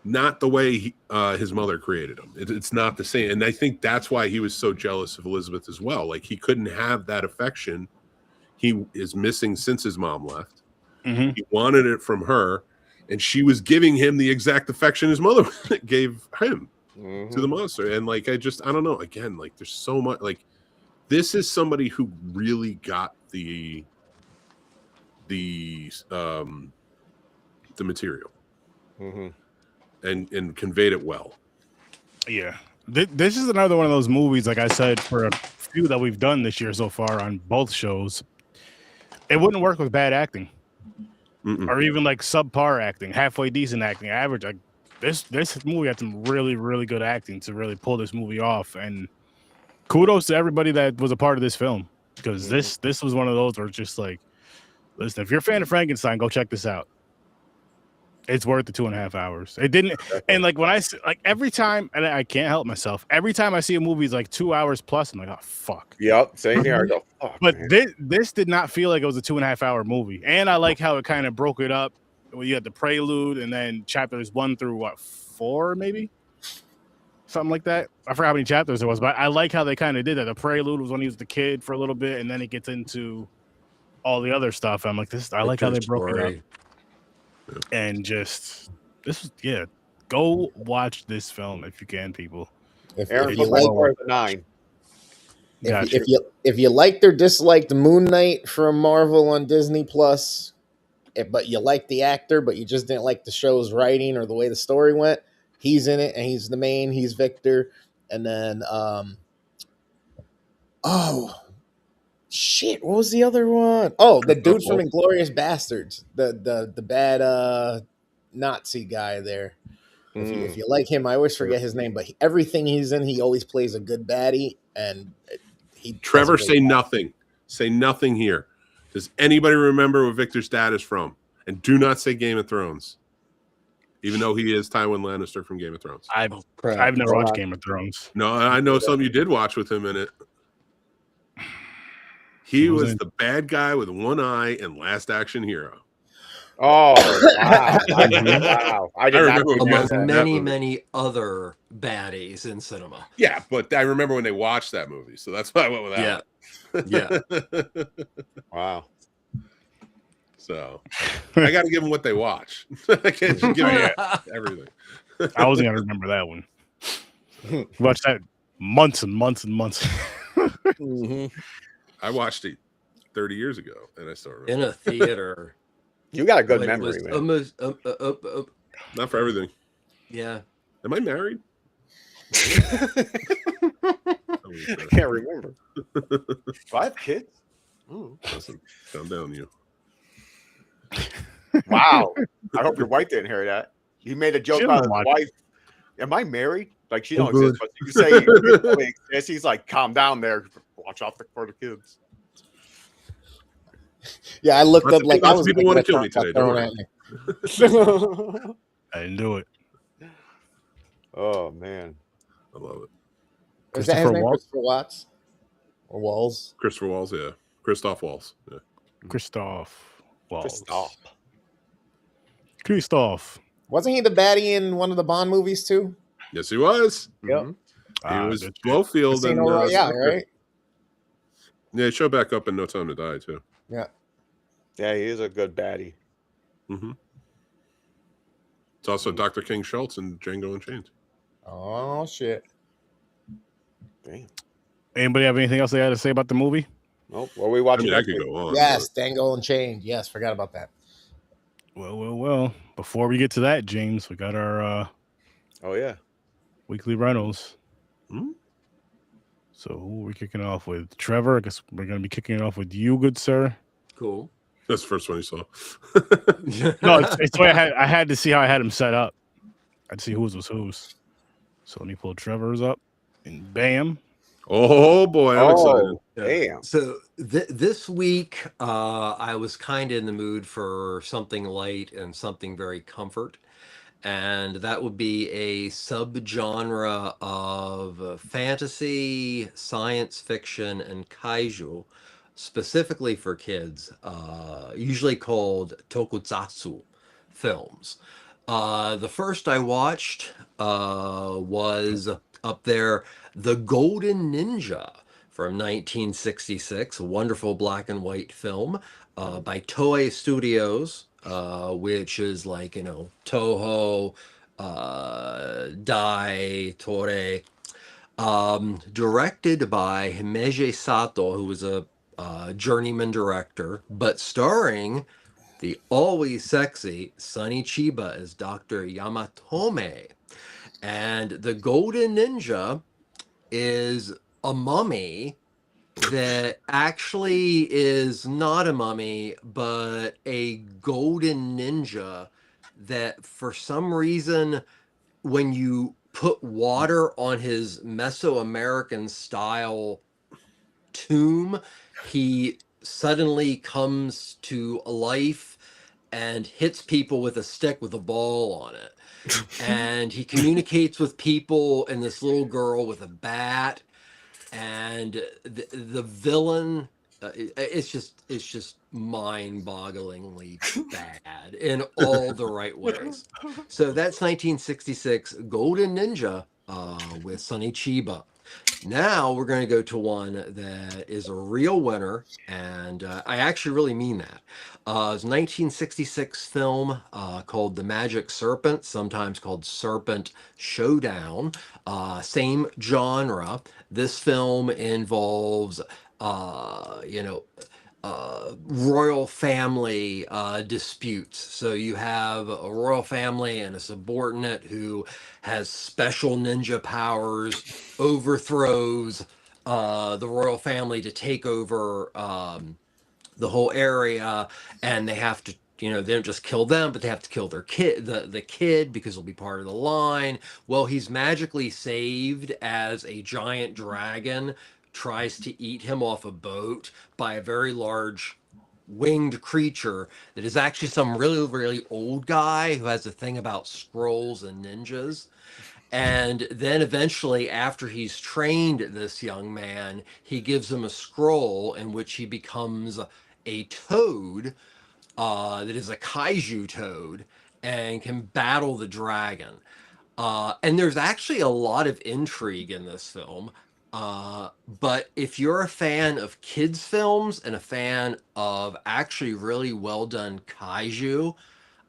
Speaker 5: not the way his mother created him. It's not the same. And I think that's why he was so jealous of Elizabeth as well. Like he couldn't have that affection he is missing since his mom left. He wanted it from her, and she was giving him the exact affection his mother gave him to the monster. And like, I don't know. Again, like there's so much, like this is somebody who really got the material. And conveyed it well.
Speaker 2: Yeah. This is another one of those movies, like I said, for a few that we've done this year so far on both shows. It wouldn't work with bad acting. Or even like subpar acting, halfway decent acting, average. Like this movie had some really, really good acting to really pull this movie off. And kudos to everybody that was a part of this film. Because this was one of those where it's just like, listen, if you're a fan of Frankenstein, go check this out. It's worth the 2.5 hours. It didn't, and like when every time, and I can't help myself. Every time I see a movie is like 2 hours plus, I'm like, oh fuck.
Speaker 4: Yep, same here. I go, fuck,
Speaker 2: but this did not feel like it was a 2.5 hour movie, and I like how it kind of broke it up. You had the prelude, and then chapters 1 through 4, maybe something like that. I forgot how many chapters there was, but I like how they kind of did that. The prelude was when he was the kid for a little bit, and then it gets into all the other stuff. I'm like, I like how they broke it up. And just go watch this film if you can, people.
Speaker 3: If you liked or disliked Moon Knight from Marvel on Disney Plus, but you liked the actor, but you just didn't like the show's writing or the way the story went, he's in it and he's the main. He's Victor, and then shit, what was the other one? Oh, the dude from Inglourious Bastards, the bad Nazi guy there. If you like him, I always forget his name, but everything he's in, he always plays a good baddie. And
Speaker 5: Trevor, say nothing. Say nothing here. Does anybody remember where Victor's dad is from? And do not say Game of Thrones, even though he is Tywin Lannister from Game of Thrones.
Speaker 2: I've never watched Game of Thrones.
Speaker 5: No, I know something you did watch with him in it. He was the bad guy with one eye and Last Action Hero.
Speaker 4: Oh, wow. Wow. I remember
Speaker 1: among many other baddies in cinema.
Speaker 5: Yeah, but I remember when they watched that movie, so that's why I went with that.
Speaker 1: Yeah.
Speaker 4: Wow.
Speaker 5: So I got to give them what they watch. I can't just give them everything.
Speaker 2: I wasn't going to remember that one. Watched that months and months and months.
Speaker 5: I watched it 30 years ago, and I still remember.
Speaker 1: In a theater.
Speaker 4: You got a good memory, man.
Speaker 1: Almost,
Speaker 5: not for everything.
Speaker 1: Yeah.
Speaker 5: Am I married?
Speaker 4: I can't remember. 5 kids?
Speaker 5: Listen, calm down, you.
Speaker 4: Wow. I hope your wife didn't hear that. You made a joke about his wife. Am I married? Like, she don't exist, but you say you really exist. He's like, calm down there. Watch out for the kids.
Speaker 3: Yeah, I looked up like I was
Speaker 5: people want to kill me today. Don't worry.
Speaker 2: I didn't do it.
Speaker 4: Oh man,
Speaker 5: I love it.
Speaker 3: Is that his name? Christopher Watts or Walls?
Speaker 5: Christopher Walls, yeah. Christoph Waltz. Yeah.
Speaker 2: Christoph Waltz.
Speaker 3: Christoph. Wasn't he the baddie in one of the Bond movies too?
Speaker 5: Yes, he was.
Speaker 3: Yep.
Speaker 5: He was Blofeld and
Speaker 3: right?
Speaker 5: Yeah, he showed back up in No Time to Die too.
Speaker 3: Yeah.
Speaker 4: Yeah, he is a good baddie.
Speaker 5: It's also Dr. King Schultz and Django Unchained.
Speaker 3: Oh shit!
Speaker 4: Damn.
Speaker 2: Anybody have anything else they had to say about the movie?
Speaker 4: Nope. Well, we watching.
Speaker 5: I could go on.
Speaker 3: Yes, Django Unchained. Yes, forgot about that.
Speaker 2: Well. Before we get to that, James, we got our weekly rentals. So who are we kicking off with? Trevor, I guess we're going to be kicking it off with you, good sir.
Speaker 1: Cool.
Speaker 5: That's the first one you saw.
Speaker 2: No, it's the way I had to see how I had him set up. I'd see whose was whose. So let me pull Trevor's up, and bam.
Speaker 5: Oh boy, I'm excited.
Speaker 4: Damn.
Speaker 1: So this week, I was kind of in the mood for something light and something very comfort. and that would be a subgenre of fantasy, science fiction, and kaiju, specifically for kids, usually called tokusatsu films. The first I watched was up there, The Golden Ninja from 1966, a wonderful black and white film by Toei Studios, which is like, Toho, Dai, Toei, directed by Himeji Sato, who was a journeyman director, but starring the always sexy Sonny Chiba as Dr. Yamatome. And the Golden Ninja is a mummy that actually is not a mummy, but a golden ninja that for some reason, when you put water on his Mesoamerican style tomb, he suddenly comes to life and hits people with a stick with a ball on it. And he communicates with people and this little girl with a bat. And the villain, it's just mind-bogglingly bad in all the right ways. So that's 1966 Golden Ninja with Sonny Chiba. Now we're going to go to one that is a real winner, and I actually really mean that. It's a 1966 film called The Magic Serpent, sometimes called Serpent Showdown. Same genre. This film involves, royal family disputes. So you have a royal family and a subordinate who has special ninja powers, overthrows the royal family to take over the whole area, and they have to, they don't just kill them, but they have to kill their kid, the kid, because he'll be part of the line. Well, he's magically saved as a giant dragon tries to eat him off a boat by a very large winged creature that is actually some really, really old guy who has a thing about scrolls and ninjas. And then eventually, after he's trained this young man, he gives him a scroll in which he becomes a toad that is a kaiju toad and can battle the dragon. And there's actually a lot of intrigue in this film. But if you're a fan of kids' films and a fan of actually really well done kaiju,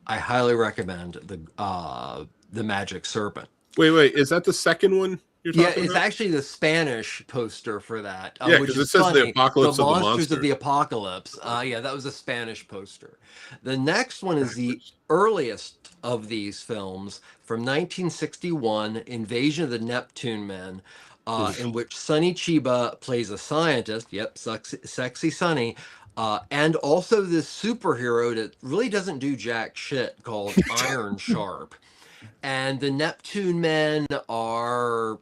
Speaker 1: I highly recommend the Magic Serpent.
Speaker 5: Wait, is that the second one you're talking about?
Speaker 1: Yeah, it's actually the Spanish poster for that.
Speaker 5: Yeah,
Speaker 1: which
Speaker 5: because it
Speaker 1: is
Speaker 5: says
Speaker 1: funny.
Speaker 5: the apocalypse
Speaker 1: the
Speaker 5: of the
Speaker 1: monsters
Speaker 5: monsters.
Speaker 1: of the apocalypse. Yeah, that was a Spanish poster. The next one is the earliest of these films from 1961, Invasion of the Neptune Men, in which Sonny Chiba plays a scientist. Yep, sexy Sonny. And also this superhero that really doesn't do jack shit called Iron Sharp. And the Neptune Men are...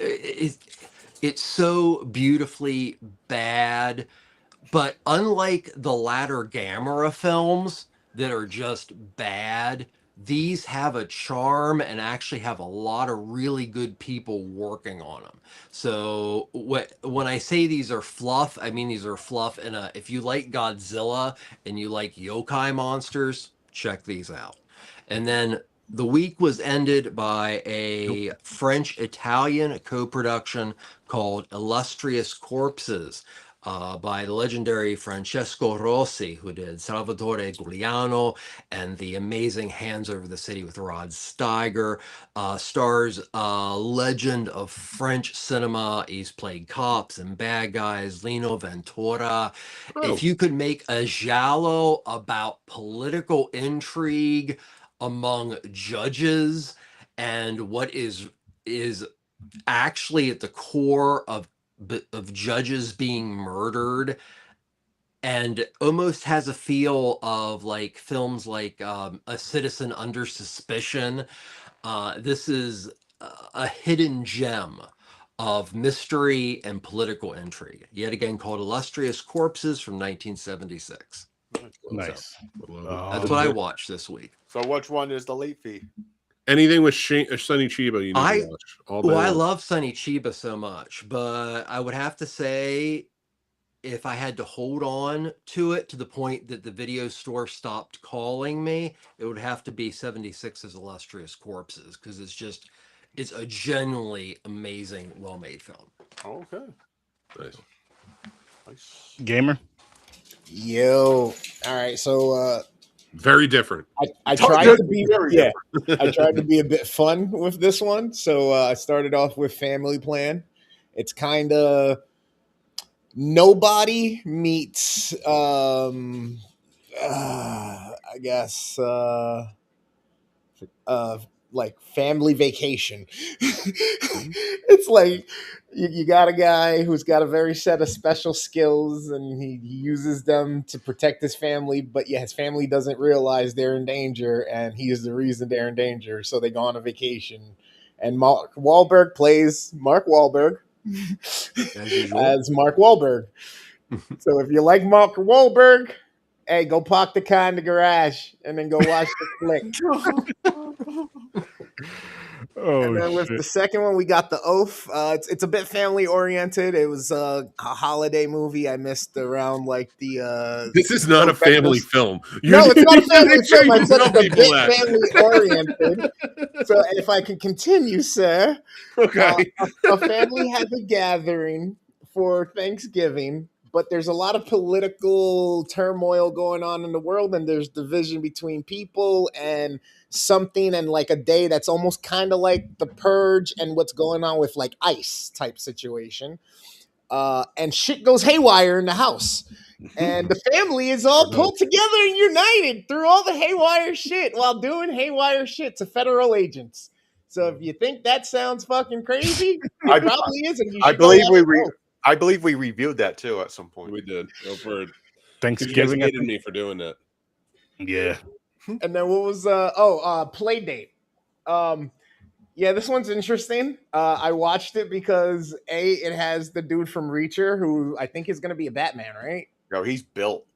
Speaker 1: it's so beautifully bad, but unlike the latter Gamera films that are just bad, these have a charm and actually have a lot of really good people working on them. So when I say these are fluff, I mean these are fluff in a, if you like Godzilla and you like yokai monsters, check these out. And then the week was ended by a French-Italian co-production called Illustrious Corpses by the legendary Francesco Rossi, who did Salvatore Giuliano and the amazing Hands Over the City with Rod Steiger. Stars legend of French cinema. He's played cops and bad guys, Lino Ventura. Oh. If you could make a giallo about political intrigue among judges and what is actually at the core of judges being murdered, and almost has a feel of like films like A Citizen Under Suspicion. This is a hidden gem of mystery and political intrigue, yet again called Illustrious Corpses from 1976.
Speaker 2: Nice.
Speaker 1: So, that's what I watched this week.
Speaker 4: So which one is the late fee?
Speaker 5: Anything with Sonny Chiba, you need to watch all day.
Speaker 1: Well, I love Sonny Chiba so much, but I would have to say, if I had to hold on to it to the point that the video store stopped calling me, it would have to be 76's Illustrious Corpses, because it's a genuinely amazing, well-made film.
Speaker 4: Okay.
Speaker 5: Nice.
Speaker 2: Gamer?
Speaker 3: Yo. All right, so
Speaker 5: very different.
Speaker 3: I tried to be I tried to be a bit fun with this one. So I started off with Family Plan. It's kind of Nobody meets I guess like Family Vacation. It's like you got a guy who's got a very set of special skills, and he uses them to protect his family, but yeah, his family doesn't realize they're in danger, and he is the reason they're in danger. So they go on a vacation, and Mark Wahlberg plays Mark Wahlberg as Mark Wahlberg. So if you like Mark Wahlberg, hey, go park the car in the garage and then go watch the flick. And then with the second one, we got The Oath. It's a bit family oriented. It was a holiday movie. I missed around like the.
Speaker 5: This is not a family film.
Speaker 3: No, it's not a family film. I said it's a bit family oriented. So if I can continue, sir.
Speaker 5: Okay.
Speaker 3: A family has a gathering for Thanksgiving, but there's a lot of political turmoil going on in the world, and there's division between people and something, and like a day that's almost kind of like the Purge and what's going on with like ICE type situation. And shit goes haywire in the house. And the family is all pulled together and united through all the haywire shit while doing haywire shit to federal agents. So if you think that sounds fucking crazy, it probably isn't.
Speaker 4: I believe we reviewed that too at some point.
Speaker 5: We did. For
Speaker 2: Thanksgiving.
Speaker 5: You guys hated me for doing that.
Speaker 2: Yeah.
Speaker 3: And then what was Playdate? Yeah, this one's interesting. I watched it because it has the dude from Reacher, who I think is going to be a Batman, right?
Speaker 4: No, he's built.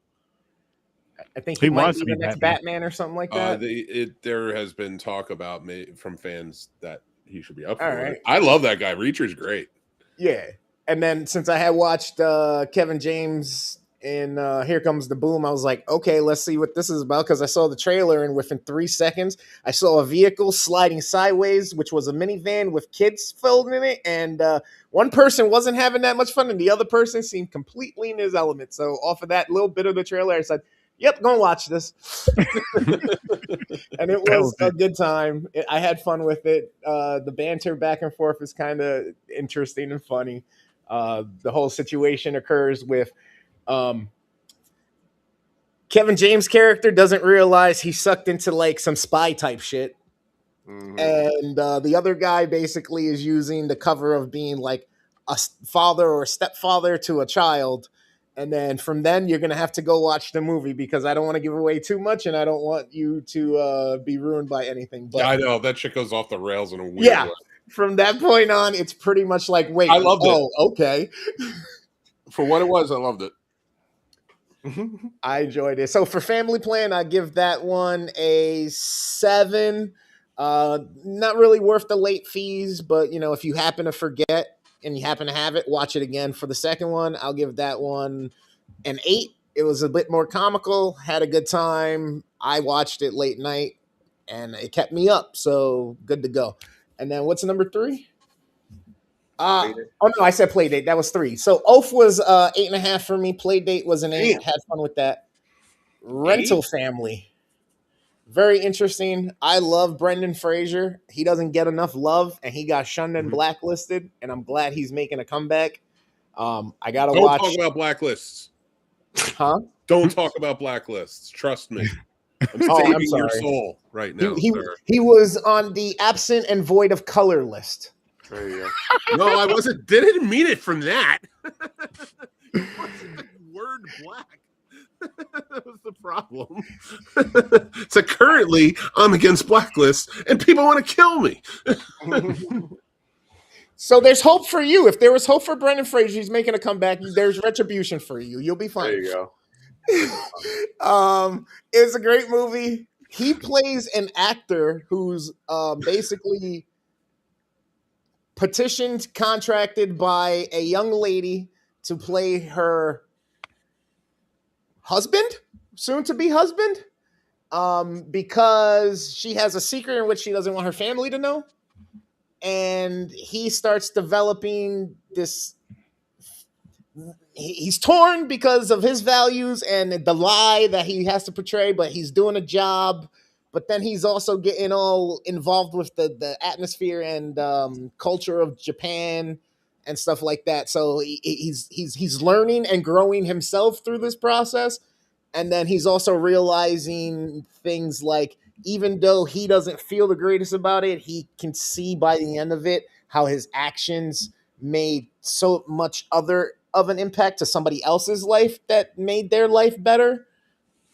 Speaker 3: I think he might be the next Batman or something like that.
Speaker 5: There has been talk about from fans that he should be up for
Speaker 3: it.
Speaker 5: I love that guy. Reacher's great.
Speaker 3: Yeah. And then since I had watched Kevin James in Here Comes the Boom, I was like, okay, let's see what this is about, because I saw the trailer, and within 3 seconds, I saw a vehicle sliding sideways, which was a minivan with kids filled in it, and one person wasn't having that much fun, and the other person seemed completely in his element. So off of that little bit of the trailer, I said, yep, go and watch this. And it was a good time. I had fun with it. The banter back and forth is kind of interesting and funny. The whole situation occurs with Kevin James' character doesn't realize he's sucked into like some spy type shit. Mm-hmm. And the other guy basically is using the cover of being like a father or a stepfather to a child. And then from then you're going to have to go watch the movie, because I don't want to give away too much, and I don't want you to be ruined by anything. But
Speaker 5: I know that shit goes off the rails in a weird way.
Speaker 3: From that point on, it's pretty much like, wait,
Speaker 5: I loved it.
Speaker 3: Okay.
Speaker 5: For what it was, I loved it.
Speaker 3: I enjoyed it. So for Family Plan, I give that one a 7. Not really worth the late fees, but if you happen to forget and you happen to have it, watch it again. For the second one, I'll give that one an 8. It was a bit more comical, had a good time. I watched it late night and it kept me up. So good to go. And then what's number 3? Oh no, I said Playdate. That was 3. So Oath was 8.5 for me. Playdate was an 8. Had fun with that. Rental Family. Very interesting. I love Brendan Fraser. He doesn't get enough love, and he got shunned and blacklisted, and I'm glad he's making a comeback. I gotta watch.
Speaker 5: Don't talk about blacklists.
Speaker 3: Huh?
Speaker 5: Don't talk about blacklists. Trust me. I'm saving your soul right now.
Speaker 3: He was on the absent and void of color list.
Speaker 4: There you
Speaker 5: go. No, I wasn't. Didn't mean it from that. It wasn't the word black. That was the problem. So currently, I'm against blacklists, and people want to kill me.
Speaker 3: So there's hope for you. If there was hope for Brendan Fraser, he's making a comeback. There's retribution for you. You'll be fine.
Speaker 4: There you go.
Speaker 3: It was a great movie. he plays an actor who's basically petitioned, contracted by a young lady to play her husband, soon to be husband, because she has a secret in which she doesn't want her family to know. And he starts developing this. He's torn because of his values and the lie that he has to portray, but he's doing a job. But then he's also getting all involved with the atmosphere and culture of Japan and stuff like that. So he's learning and growing himself through this process. And then he's also realizing things like, even though he doesn't feel the greatest about it, he can see by the end of it how his actions made so much other of an impact to somebody else's life that made their life better,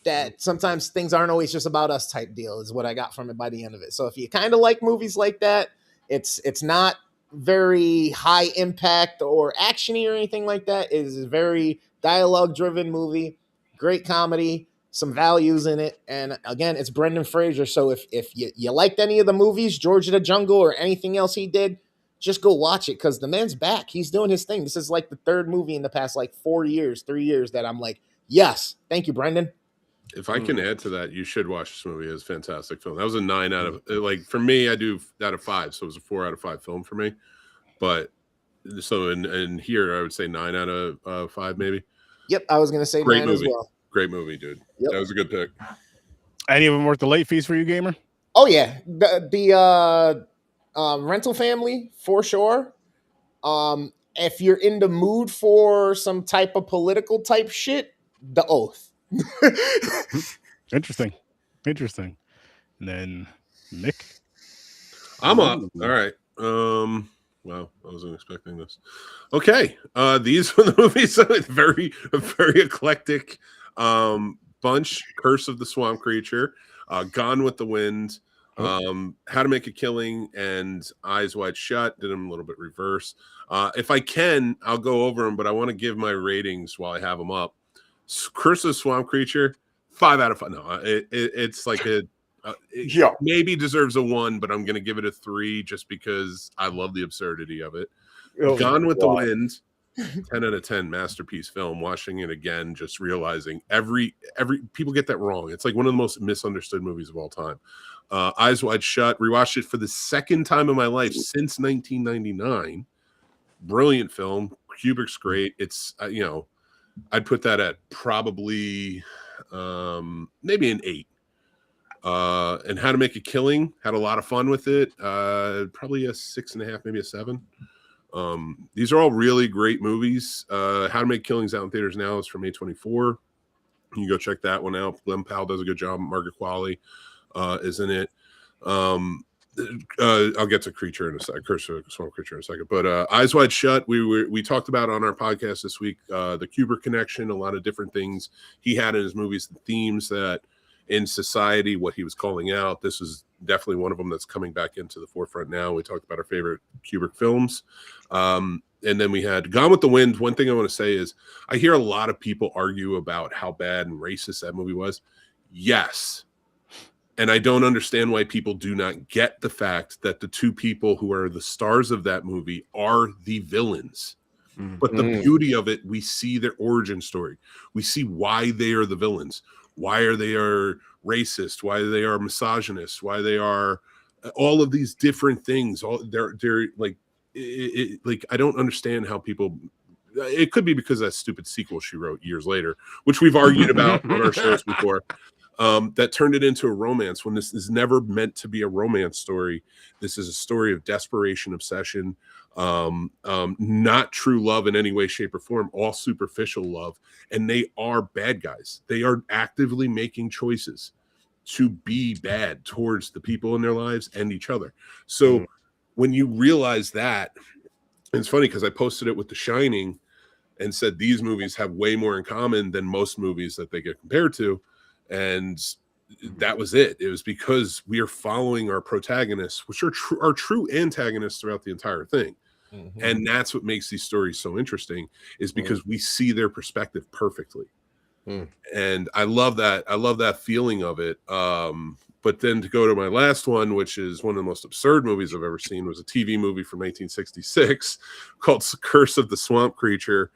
Speaker 3: that sometimes things aren't always just about us type deal is what I got from it by the end of it. So if you kind of like movies like that, it's not very high impact or actiony or anything like that. It is a very dialogue driven movie, great comedy, some values in it. And again, it's Brendan Fraser. So if you liked any of the movies, George of the Jungle or anything else he did, just go watch it, because the man's back. He's doing his thing. This is like the third movie in the past like 3 years that I'm like, yes, thank you, Brendan.
Speaker 5: If I can add to that, you should watch this movie. It's a fantastic film. That was a 9 out of, like, for me, I do out of 5. So it was a 4 out of 5 film for me. But so in here, I would say 9 out of 5, maybe.
Speaker 3: Yep, I was going to say
Speaker 5: Great
Speaker 3: 9
Speaker 5: movie.
Speaker 3: as well.
Speaker 5: Great movie, dude.
Speaker 3: Yep.
Speaker 5: That was a good pick.
Speaker 2: Any of them worth the late fees for you, gamer?
Speaker 3: Oh, yeah. The Rental Family, for sure. If you're in the mood for some type of political type shit, The Oath.
Speaker 2: Interesting. And then Mick?
Speaker 5: I'm up. All right. Wow, I wasn't expecting this. Okay. These were the movies. very eclectic bunch. Curse of the Swamp Creature, Gone with the Wind, How to Make a Killing, and Eyes Wide Shut. Did them a little bit reverse. If I can, I'll go over them, but I want to give my ratings while I have them up. Curse of the Swamp Creature, 5 out of 5. No, it's like a it maybe deserves a 1, but I'm going to give it a 3 just because I love the absurdity of it. Gone with the Wind, 10 out of 10, masterpiece film. Watching it again, just realizing every people get that wrong. It's like one of the most misunderstood movies of all time. Eyes Wide Shut, rewatched it for the second time in my life since 1999. Brilliant film. Kubrick's great. It's I'd put that at probably maybe an 8. And How to Make a Killing, had a lot of fun with it. Probably a 6.5, maybe a 7. These are all really great movies. How to Make Killings out in theaters now. It's from A24. You can go check that one out. Glenn Powell does a good job. Margaret Qualley is in it. I'll get to Creature in a second. Curse of Swamp Creature in a second. But Eyes Wide Shut, we talked about on our podcast this week, the Kubrick connection, a lot of different things he had in his movies, the themes that in society, what he was calling out. This is definitely one of them that's coming back into the forefront now. We talked about our favorite Kubrick films. And then we had Gone with the Wind. One thing I want to say is I hear a lot of people argue about how bad and racist that movie was. Yes. And I don't understand why people do not get the fact that the two people who are the stars of that movie are the villains. But the beauty of it, we see their origin story. We see why they are the villains. Why they are racist, why they are misogynist, why they are all of these different things. They're like, like, I don't understand how people. It could be because of that stupid sequel she wrote years later, which we've argued about on our shows before. That turned it into a romance when this is never meant to be a romance story. This is a story of desperation, obsession, not true love in any way, shape, or form, all superficial love. And they are bad guys. They are actively making choices to be bad towards the people in their lives and each other. So when you realize that, it's funny because I posted it with The Shining and said these movies have way more in common than most movies that they get compared to. And that was it. It was because we are following our protagonists, which are true antagonists throughout the entire thing. And that's what makes these stories so interesting, is because we see their perspective perfectly. And I love that. I love that feeling of it. But then to go to my last one, which is one of the most absurd movies I've ever seen, was a TV movie from 1966 called Curse of the Swamp Creature.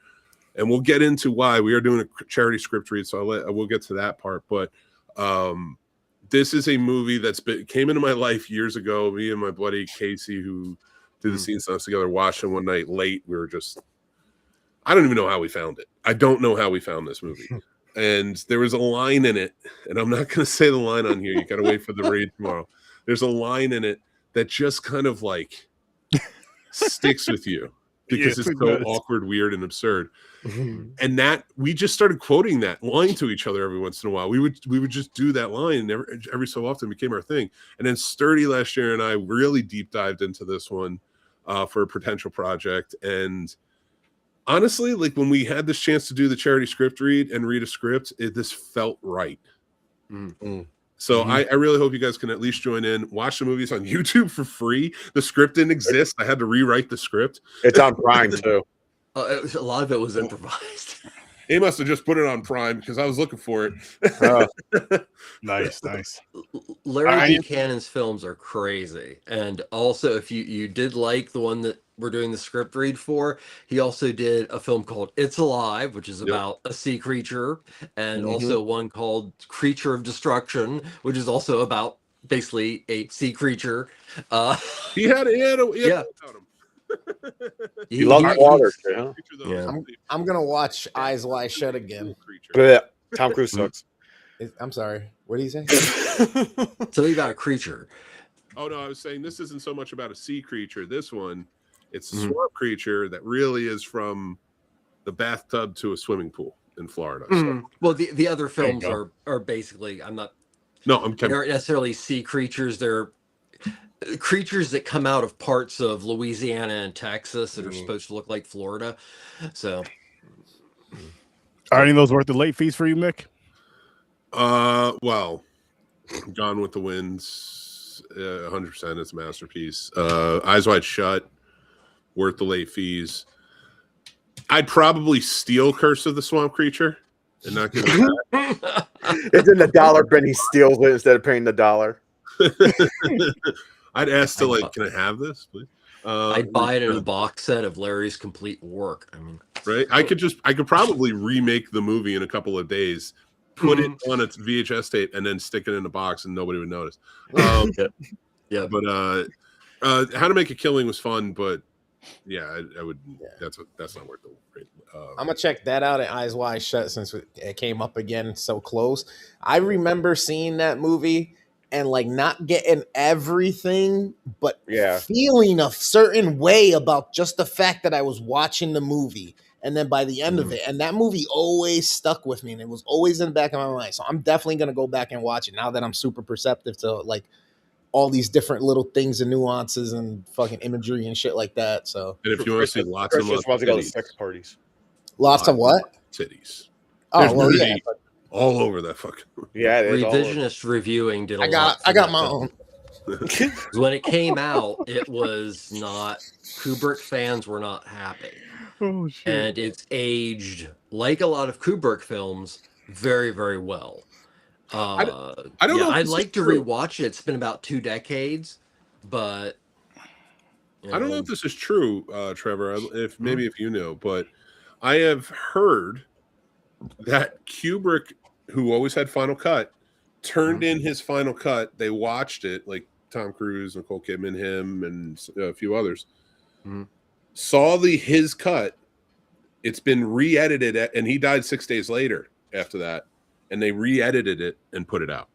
Speaker 5: And we'll get into why. We are doing a charity script read, so we'll get to that part. But this is a movie came into my life years ago. Me and my buddy Casey, who did the scene stuff together, watched it one night late. We were just, I don't even know how we found it. I don't know how we found this movie. And there was a line in it, and I'm not going to say the line on here. You got to wait for the read tomorrow. There's a line in it that just kind of like sticks with you because it's so awkward, weird, and absurd. And that we just started quoting that line to each other every once in a while. We would just do that line, and every so often became our thing. And then Sturdy last year and I really deep dived into this one for a potential project. And honestly, like when we had this chance to do the charity script read and read a script, this felt right. So I really hope you guys can at least join in. Watch the movies on YouTube for free. The script didn't exist. I had to rewrite the script.
Speaker 4: It's on Prime too.
Speaker 1: A lot of it was improvised.
Speaker 5: He must have just put it on Prime because I was looking for it.
Speaker 2: Nice.
Speaker 1: Larry Buchanan's films are crazy. And also, if you did like the one that we're doing the script read for, he also did a film called It's Alive, which is about a sea creature, and also one called Creature of Destruction, which is also about basically a sea creature.
Speaker 5: He had
Speaker 1: yeah.
Speaker 4: He loves water.
Speaker 3: I'm gonna watch Eyes Wide Shut again.
Speaker 4: Tom Cruise sucks.
Speaker 3: I'm sorry. What did he say?
Speaker 1: Something about a creature.
Speaker 5: Oh no, I was saying this isn't so much about a sea creature. This one, it's a swamp creature that really is from the bathtub to a swimming pool in Florida. So.
Speaker 1: Well, the other films are basically they aren't necessarily sea creatures. They're creatures that come out of parts of Louisiana and Texas that are supposed to look like Florida. So,
Speaker 2: are any of those worth the late fees for you, Mick?
Speaker 5: Well, Gone with the Winds, 100%. It's a masterpiece. Eyes Wide Shut, worth the late fees. I'd probably steal Curse of the Swamp Creature and not give it back.
Speaker 4: It's in the dollar bin. He steals it instead of paying the $1.
Speaker 5: I'd ask to can I have this, please?
Speaker 1: I'd buy it in a box set of Larry's complete work. I mean,
Speaker 5: right? I could probably remake the movie in a couple of days, put it on its VHS tape, and then stick it in a box, and nobody would notice.
Speaker 1: Yeah.
Speaker 5: But How to Make a Killing was fun, but yeah, I would. Yeah. That's not worth the rate.
Speaker 3: I'm gonna check that out at Eyes Wide Shut since it came up again so close. I remember seeing that movie and not getting everything, but feeling a certain way about just the fact that I was watching the movie. And then by the end of it, and that movie always stuck with me, and it was always in the back of my mind. So I'm definitely gonna go back and watch it now that I'm super perceptive to all these different little things and nuances and fucking imagery and shit like that. So,
Speaker 5: and if you want to see lots of
Speaker 4: sex parties,
Speaker 3: lots of what?
Speaker 5: Titties.
Speaker 3: Oh, well, yeah.
Speaker 5: All over that fucking.
Speaker 4: Yeah,
Speaker 1: revisionist reviewing did a lot.
Speaker 3: I got my own.
Speaker 1: When it came out, it was not. Kubrick fans were not happy.
Speaker 2: Oh shit!
Speaker 1: And it's aged like a lot of Kubrick films very, very well.
Speaker 5: I don't know.
Speaker 1: I'd like to rewatch it. It's been about 2 decades, but
Speaker 5: I don't know if this is true, Trevor. If you know, but I have heard that Kubrick, who always had Final Cut, turned in his Final Cut. They watched it, like Tom Cruise, Nicole Kidman, him, and a few others. Saw his cut. It's been re-edited, and he died 6 days later after that. And they re-edited it and put it out.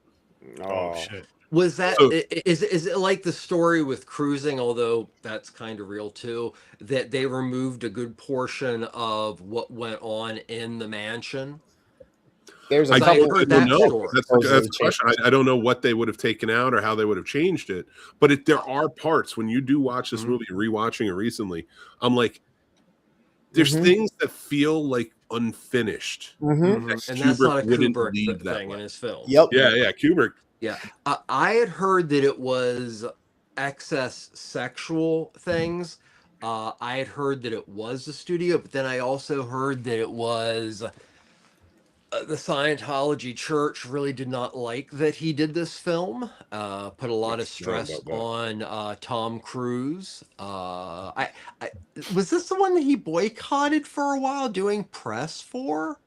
Speaker 4: Oh shit!
Speaker 1: Was that is it like the story with Cruising? Although that's kind of real too. That they removed a good portion of what went on in the mansion.
Speaker 3: There's
Speaker 5: I heard that story. That's a question. I don't know what they would have taken out or how they would have changed it. But there are parts when you do watch this movie, rewatching it recently. I'm like, there's things that feel like unfinished,
Speaker 1: and that's not a Kubrick thing in his film.
Speaker 3: Yeah,
Speaker 5: Kubrick.
Speaker 1: Yeah, I had heard that it was excess sexual things. I had heard that it was the studio, but then I also heard that it was the Scientology church really did not like that he did this film. Put a lot of stress on Tom Cruise. I was this the one that he boycotted for a while doing press for?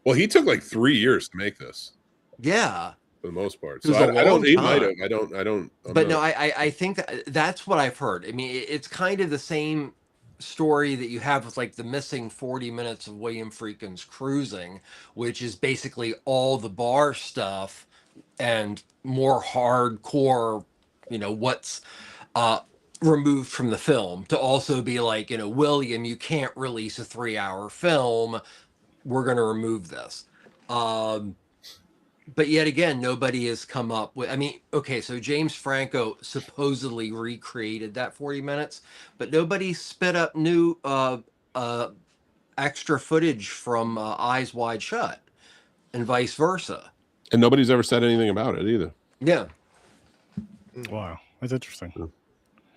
Speaker 5: Well, he took like 3 years to make this.
Speaker 1: Yeah,
Speaker 5: for the most part. So I don't. He might have. I don't.
Speaker 1: But no, I think that's what I've heard. I mean, it's kind of the same story that you have with like the missing 40 minutes of William Friedkin's Cruising, which is basically all the bar stuff and more hardcore, what's removed from the film, to also be like, William, you can't release a 3-hour film. We're going to remove this. But yet again, nobody has come up with, okay, so James Franco supposedly recreated that 40 minutes, but nobody spit up new extra footage from Eyes Wide Shut and vice versa.
Speaker 5: And nobody's ever said anything about it either.
Speaker 1: Yeah.
Speaker 2: Wow, that's interesting.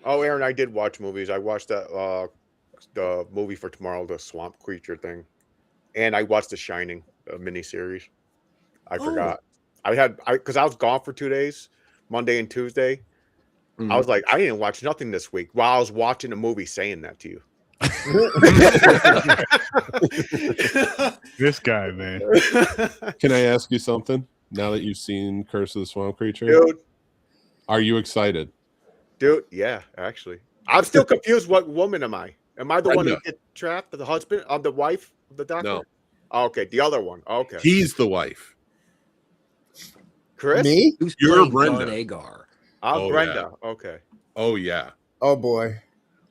Speaker 4: Oh, Aaron, I did watch movies. I watched that the movie for tomorrow, the swamp creature thing. And I watched The Shining, a miniseries. I forgot. Because I was gone for 2 days, Monday and Tuesday. Mm-hmm. I was like, I didn't watch nothing this week while I was watching a movie saying that to you.
Speaker 2: This guy, man.
Speaker 5: Can I ask you something? Now that you've seen Curse of the Swamp Creature,
Speaker 4: dude,
Speaker 5: are you excited?
Speaker 4: Dude, yeah, actually. I'm still confused. What woman am I? Am I the
Speaker 5: Brenda.
Speaker 4: one who gets trapped? The husband? I'm the wife of the doctor?
Speaker 5: No.
Speaker 4: Oh, okay, the other one. Okay.
Speaker 5: He's the wife.
Speaker 4: Chris?
Speaker 3: Me?
Speaker 5: You're Brenda.
Speaker 1: John Agar.
Speaker 4: I'm Brenda. Yeah. Okay.
Speaker 5: Oh, yeah.
Speaker 3: Oh, boy.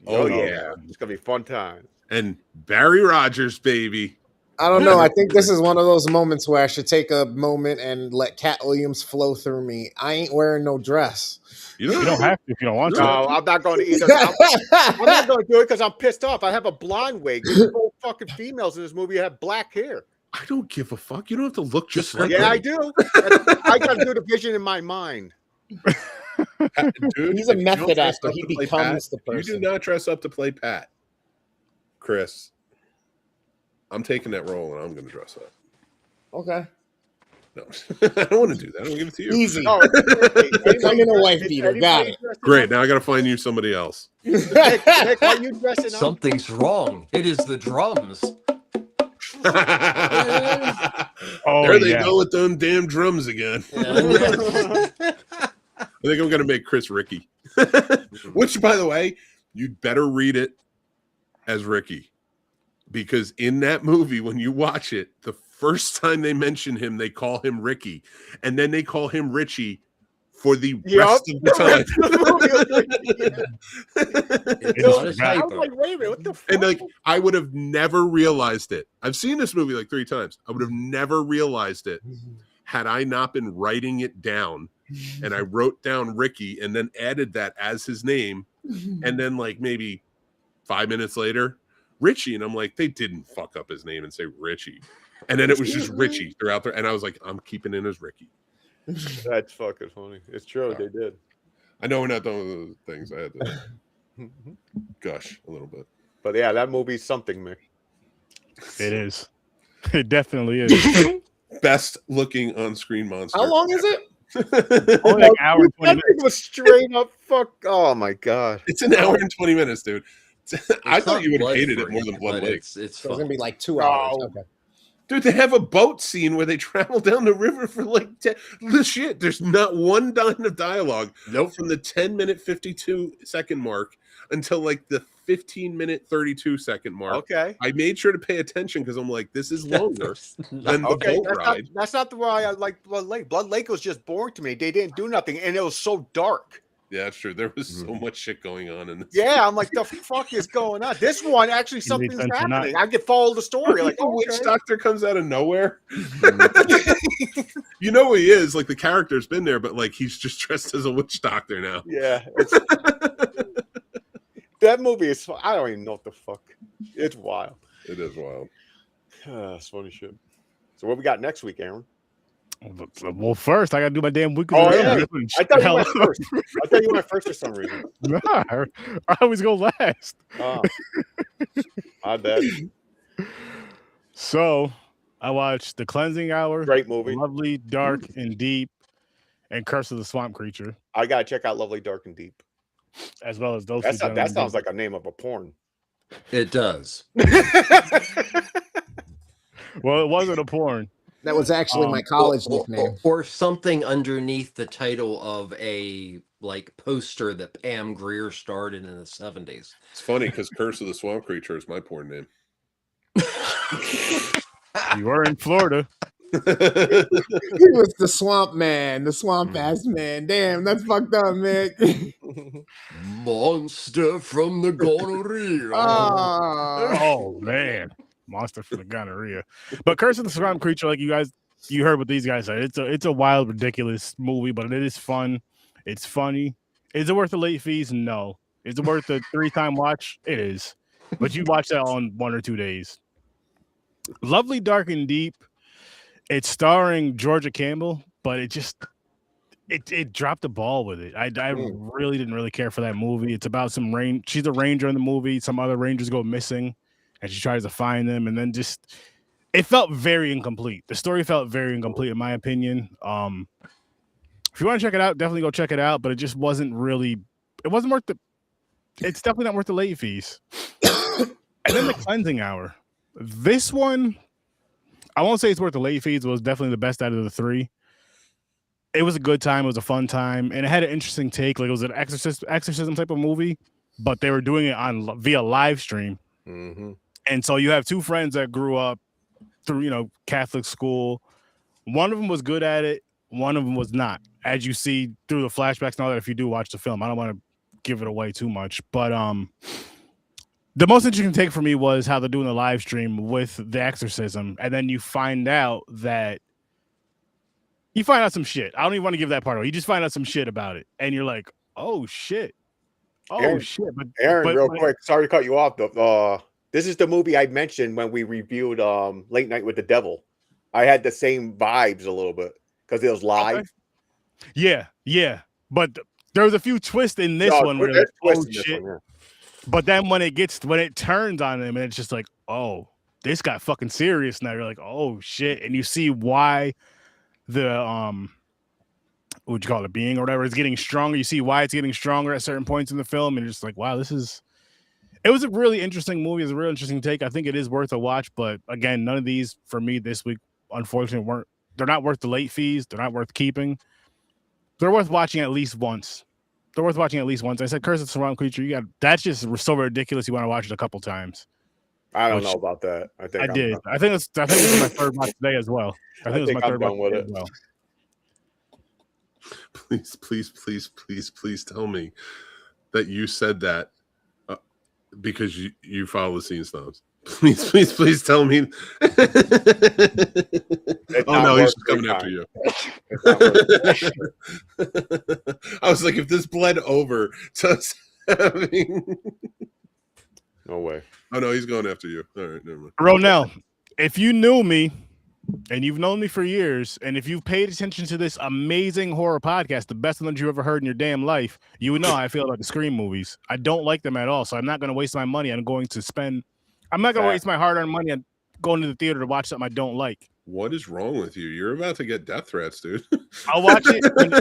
Speaker 5: Oh, yeah.
Speaker 4: It's going to be fun time.
Speaker 5: And Barry Rogers, baby.
Speaker 3: I don't know. I think this is one of those moments where I should take a moment and let Cat Williams flow through me. I ain't wearing no dress.
Speaker 2: You don't have to if you don't want to.
Speaker 4: No, I'm not going to either. I'm not going to do it because I'm pissed off. I have a blonde wig. All fucking females in this movie have black hair.
Speaker 5: I don't give a fuck. You don't have to look just like
Speaker 4: I do. I got to do the vision in my mind.
Speaker 3: Dude, he's a method actor. He becomes the person.
Speaker 5: You do not dress up to play Pat, Chris. I'm taking that role and I'm going to dress up.
Speaker 3: Okay.
Speaker 5: No, I don't want to do that. I'll give it to you.
Speaker 3: Easy. I'm in a wife beater. Got it.
Speaker 5: Great. Now I got to find you somebody else.
Speaker 4: Nick, are you dressing up?
Speaker 1: Something's wrong. It is the drums.
Speaker 5: There they go with them damn drums again. I think I'm gonna make Chris Ricky. Which, by the way, you'd better read it as Ricky, because in that movie, when you watch it, the first time they mention him, they call him Ricky, and then they call him Richie for the rest of the
Speaker 4: time. I was like, wait a minute, what the fuck?
Speaker 5: And like, I would have never realized it. I've seen this movie like 3 times. I would have never realized it had I not been writing it down. And I wrote down Ricky and then added that as his name. And then like maybe 5 minutes later, Richie. And I'm like, they didn't fuck up his name and say Richie. And then it was just Richie throughout there. And I was like, I'm keeping it as Ricky.
Speaker 4: That's fucking funny. It's true. They did.
Speaker 5: I know we're not done with those things. I had to gush a little bit.
Speaker 4: But yeah, that movie's something, Mick.
Speaker 2: It is. It definitely is.
Speaker 5: Best looking on-screen monster.
Speaker 3: How long is it?
Speaker 2: Only like an hour and 20 minutes.
Speaker 4: Was straight up fuck. Oh my god.
Speaker 5: It's an hour and 20 minutes, dude. I thought you would have hated it more than Blood Lake.
Speaker 1: It's
Speaker 3: so gonna be like 2 hours.
Speaker 4: Oh.
Speaker 3: Okay.
Speaker 5: Dude, they have a boat scene where they travel down the river for like the shit. There's not one line of dialogue.
Speaker 1: Nope.
Speaker 5: From the 10-minute 52-second mark until like the 15-minute 32-second mark.
Speaker 4: Okay.
Speaker 5: I made sure to pay attention because I'm like, this is longer than the boat ride.
Speaker 4: That's not the why I like Blood Lake. Blood Lake was just boring to me. They didn't do nothing, and it was so dark.
Speaker 5: Yeah, that's true. There was so much shit going on in this.
Speaker 4: Yeah, I'm like, the fuck is going on? This one actually something's happening. I can follow the story. Like,
Speaker 5: the witch doctor comes out of nowhere. You know who he is. Like the character's been there, but like he's just dressed as a witch doctor now.
Speaker 4: Yeah. That movie is. I don't even know what the fuck. It's wild.
Speaker 5: It is wild.
Speaker 4: It's funny shit. So what we got next week, Aaron?
Speaker 2: Well, first I gotta do my damn weekly.
Speaker 4: Oh yeah, I thought you went first. I thought you went first for some reason.
Speaker 2: Nah, I always go last.
Speaker 4: Oh, I bet.
Speaker 2: So, I watched The Cleansing Hour,
Speaker 4: Great movie.
Speaker 2: Lovely, Dark, and Deep, and Curse of the Swamp Creature.
Speaker 4: I gotta check out Lovely, Dark, and Deep.
Speaker 2: As well as those
Speaker 4: that sounds like a name of a porn.
Speaker 1: It does.
Speaker 2: Well, it wasn't a porn.
Speaker 3: That was actually my college nickname.
Speaker 1: Or something underneath the title of a poster that Pam Grier starred in the 70s.
Speaker 5: It's funny because Curse of the Swamp Creature is my porn name.
Speaker 2: You were in Florida.
Speaker 3: He was the swamp man, the swamp ass man. Damn, that's fucked up, Mick.
Speaker 1: Monster from the gonorrhea.
Speaker 2: Oh man, monster from the gonorrhea. But Curse of the Swamp Creature, like you heard what these guys said. It's a wild, ridiculous movie, but it is fun. It's funny. Is it worth the late fees? No. Is it worth the 3-time watch? It is. But you watch that on 1 or 2 days. Lovely, Dark, and Deep. It's starring Georgia Campbell, but it dropped the ball with it. I really didn't care for that movie. It's about she's a ranger in the movie. Some other rangers go missing, and she tries to find them, and then it felt very incomplete. The story felt very incomplete, in my opinion. If you want to check it out, definitely go check it out. But it just wasn't really. It wasn't worth the. It's definitely not worth the late fees. And then The Cleansing Hour. This one, I won't say it's worth the late fees. It was definitely the best out of the 3. It was a good time. It was a fun time, and it had an interesting take. Like, it was an exorcism type of movie, but they were doing it via live stream.
Speaker 4: Mm-hmm.
Speaker 2: And so you have 2 friends that grew up through Catholic school. One of them was good at it. One of them was not. As you see through the flashbacks and all that, if you do watch the film, I don't want to give it away too much, but the most interesting take for me was how they're doing the live stream with the exorcism, and then you find out some shit. I don't even want to give that part away. You just find out some shit about it, and you're like, "Oh shit, shit!" But
Speaker 4: Aaron, real quick, sorry to cut you off. This is the movie I mentioned when we reviewed Late Night with the Devil. I had the same vibes a little bit because it was live.
Speaker 2: Okay. Yeah, but there was a few twists in this one where like, oh shit. One, yeah. But then when it turns on them, and it's just like, oh, this got fucking serious now. You're like, oh shit, and you see why the what would you call it, being or whatever is getting stronger. You see why it's getting stronger at certain points in the film, and you're just like, wow, it was a really interesting movie. It's a real interesting take. I think it is worth a watch, but again, none of these for me this week, unfortunately, they're not worth the late fees. They're not worth keeping. They're worth watching at least once. I said Curse of the Swamp Creature. That's just so ridiculous. You want to watch it a couple times.
Speaker 4: I don't know about that. I think
Speaker 2: it's my 3rd watch today as well. I think it was my 3rd watch today as well.
Speaker 5: Please tell me that you said that because you follow the scene snobs. Please tell me. Oh no, he's coming after you. I was like, if this bled over to having...
Speaker 4: No way.
Speaker 5: Oh no, he's going after you. All right, never mind.
Speaker 2: Ronell, if you knew me, and you've known me for years, and if you've paid attention to this amazing horror podcast, the best one that you ever heard in your damn life, you would know how I feel about the Scream movies. I don't like them at all, so I'm not going to waste my money. I'm not going to waste my hard-earned money on going to the theater to watch something I don't like.
Speaker 5: What is wrong with you? You're about to get death threats, dude.
Speaker 2: I'll watch it when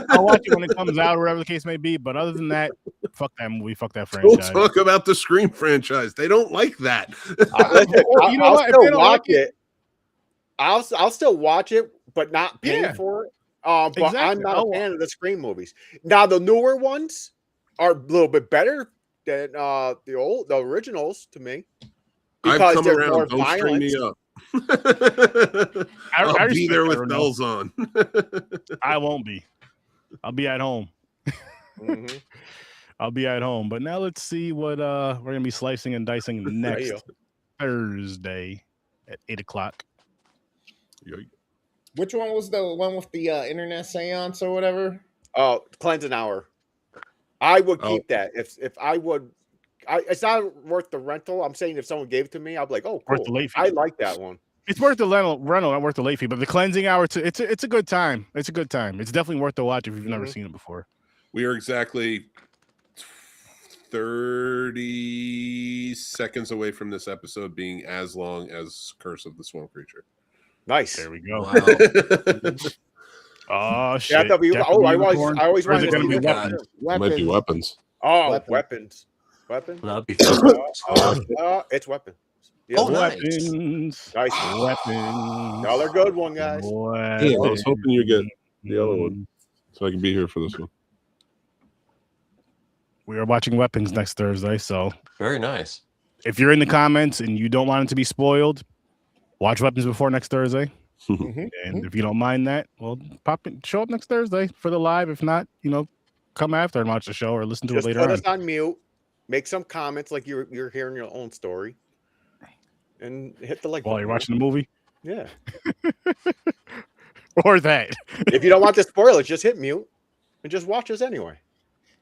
Speaker 2: it comes out, or whatever the case may be. But other than that, fuck that movie, fuck that franchise.
Speaker 5: Don't talk about the Scream franchise. They don't like that.
Speaker 4: I'll still watch it, but not pay for it. But exactly. I'm not a fan of the Scream movies. Now the newer ones are a little bit better than the originals to me.
Speaker 5: Because I've come around. Don't string me up. I'll be there with bells on.
Speaker 2: I won't be. I'll be at home.
Speaker 4: Mm-hmm.
Speaker 2: I'll be at home. But now let's see what we're gonna be slicing and dicing next Thursday at 8:00.
Speaker 3: Which one was the one with the internet seance or whatever?
Speaker 4: Oh, Cleansing Hour. I would keep that if I would. It's not worth the rental. I'm saying if someone gave it to me, I'd be like, oh, cool. I like that one.
Speaker 2: It's worth the rental, not worth the late fee. But the Cleansing Hour, it's a good time. It's a good time. It's definitely worth the watch if you've never seen it before.
Speaker 5: We are exactly 30 seconds away from this episode being as long as Curse of the Swamp Creature.
Speaker 4: Nice.
Speaker 2: There we go.
Speaker 1: Wow.
Speaker 2: Oh shit!
Speaker 4: Yeah, I thought I always
Speaker 2: Or is
Speaker 4: wanted
Speaker 2: it
Speaker 4: to
Speaker 2: gonna
Speaker 4: see
Speaker 2: be
Speaker 4: that.
Speaker 2: weapons?
Speaker 5: It might be weapons.
Speaker 4: Oh,
Speaker 3: Weapons.
Speaker 4: weapons.
Speaker 1: That'd be fun.
Speaker 4: It's weapons. Yep.
Speaker 1: Oh, nice.
Speaker 2: Weapons.
Speaker 4: Nice.
Speaker 2: Weapons.
Speaker 4: Y'all are good one, guys.
Speaker 5: Yeah, I was hoping you get the other one, so I can be here for this one.
Speaker 2: We are watching Weapons next Thursday, so
Speaker 1: Very nice.
Speaker 2: if you're in the comments and you don't want it to be spoiled, watch Weapons before next Thursday. And if you don't mind that, well, pop in, show up next Thursday for the live. If not, come after and watch the show or listen to it later on.
Speaker 4: Put us on mute. Make some comments like you're hearing your own story, and hit the like
Speaker 2: while
Speaker 4: button.
Speaker 2: you're watching the movie.
Speaker 4: Yeah.
Speaker 2: Or that.
Speaker 4: If you don't want to spoil it, just hit mute and just watch us anyway.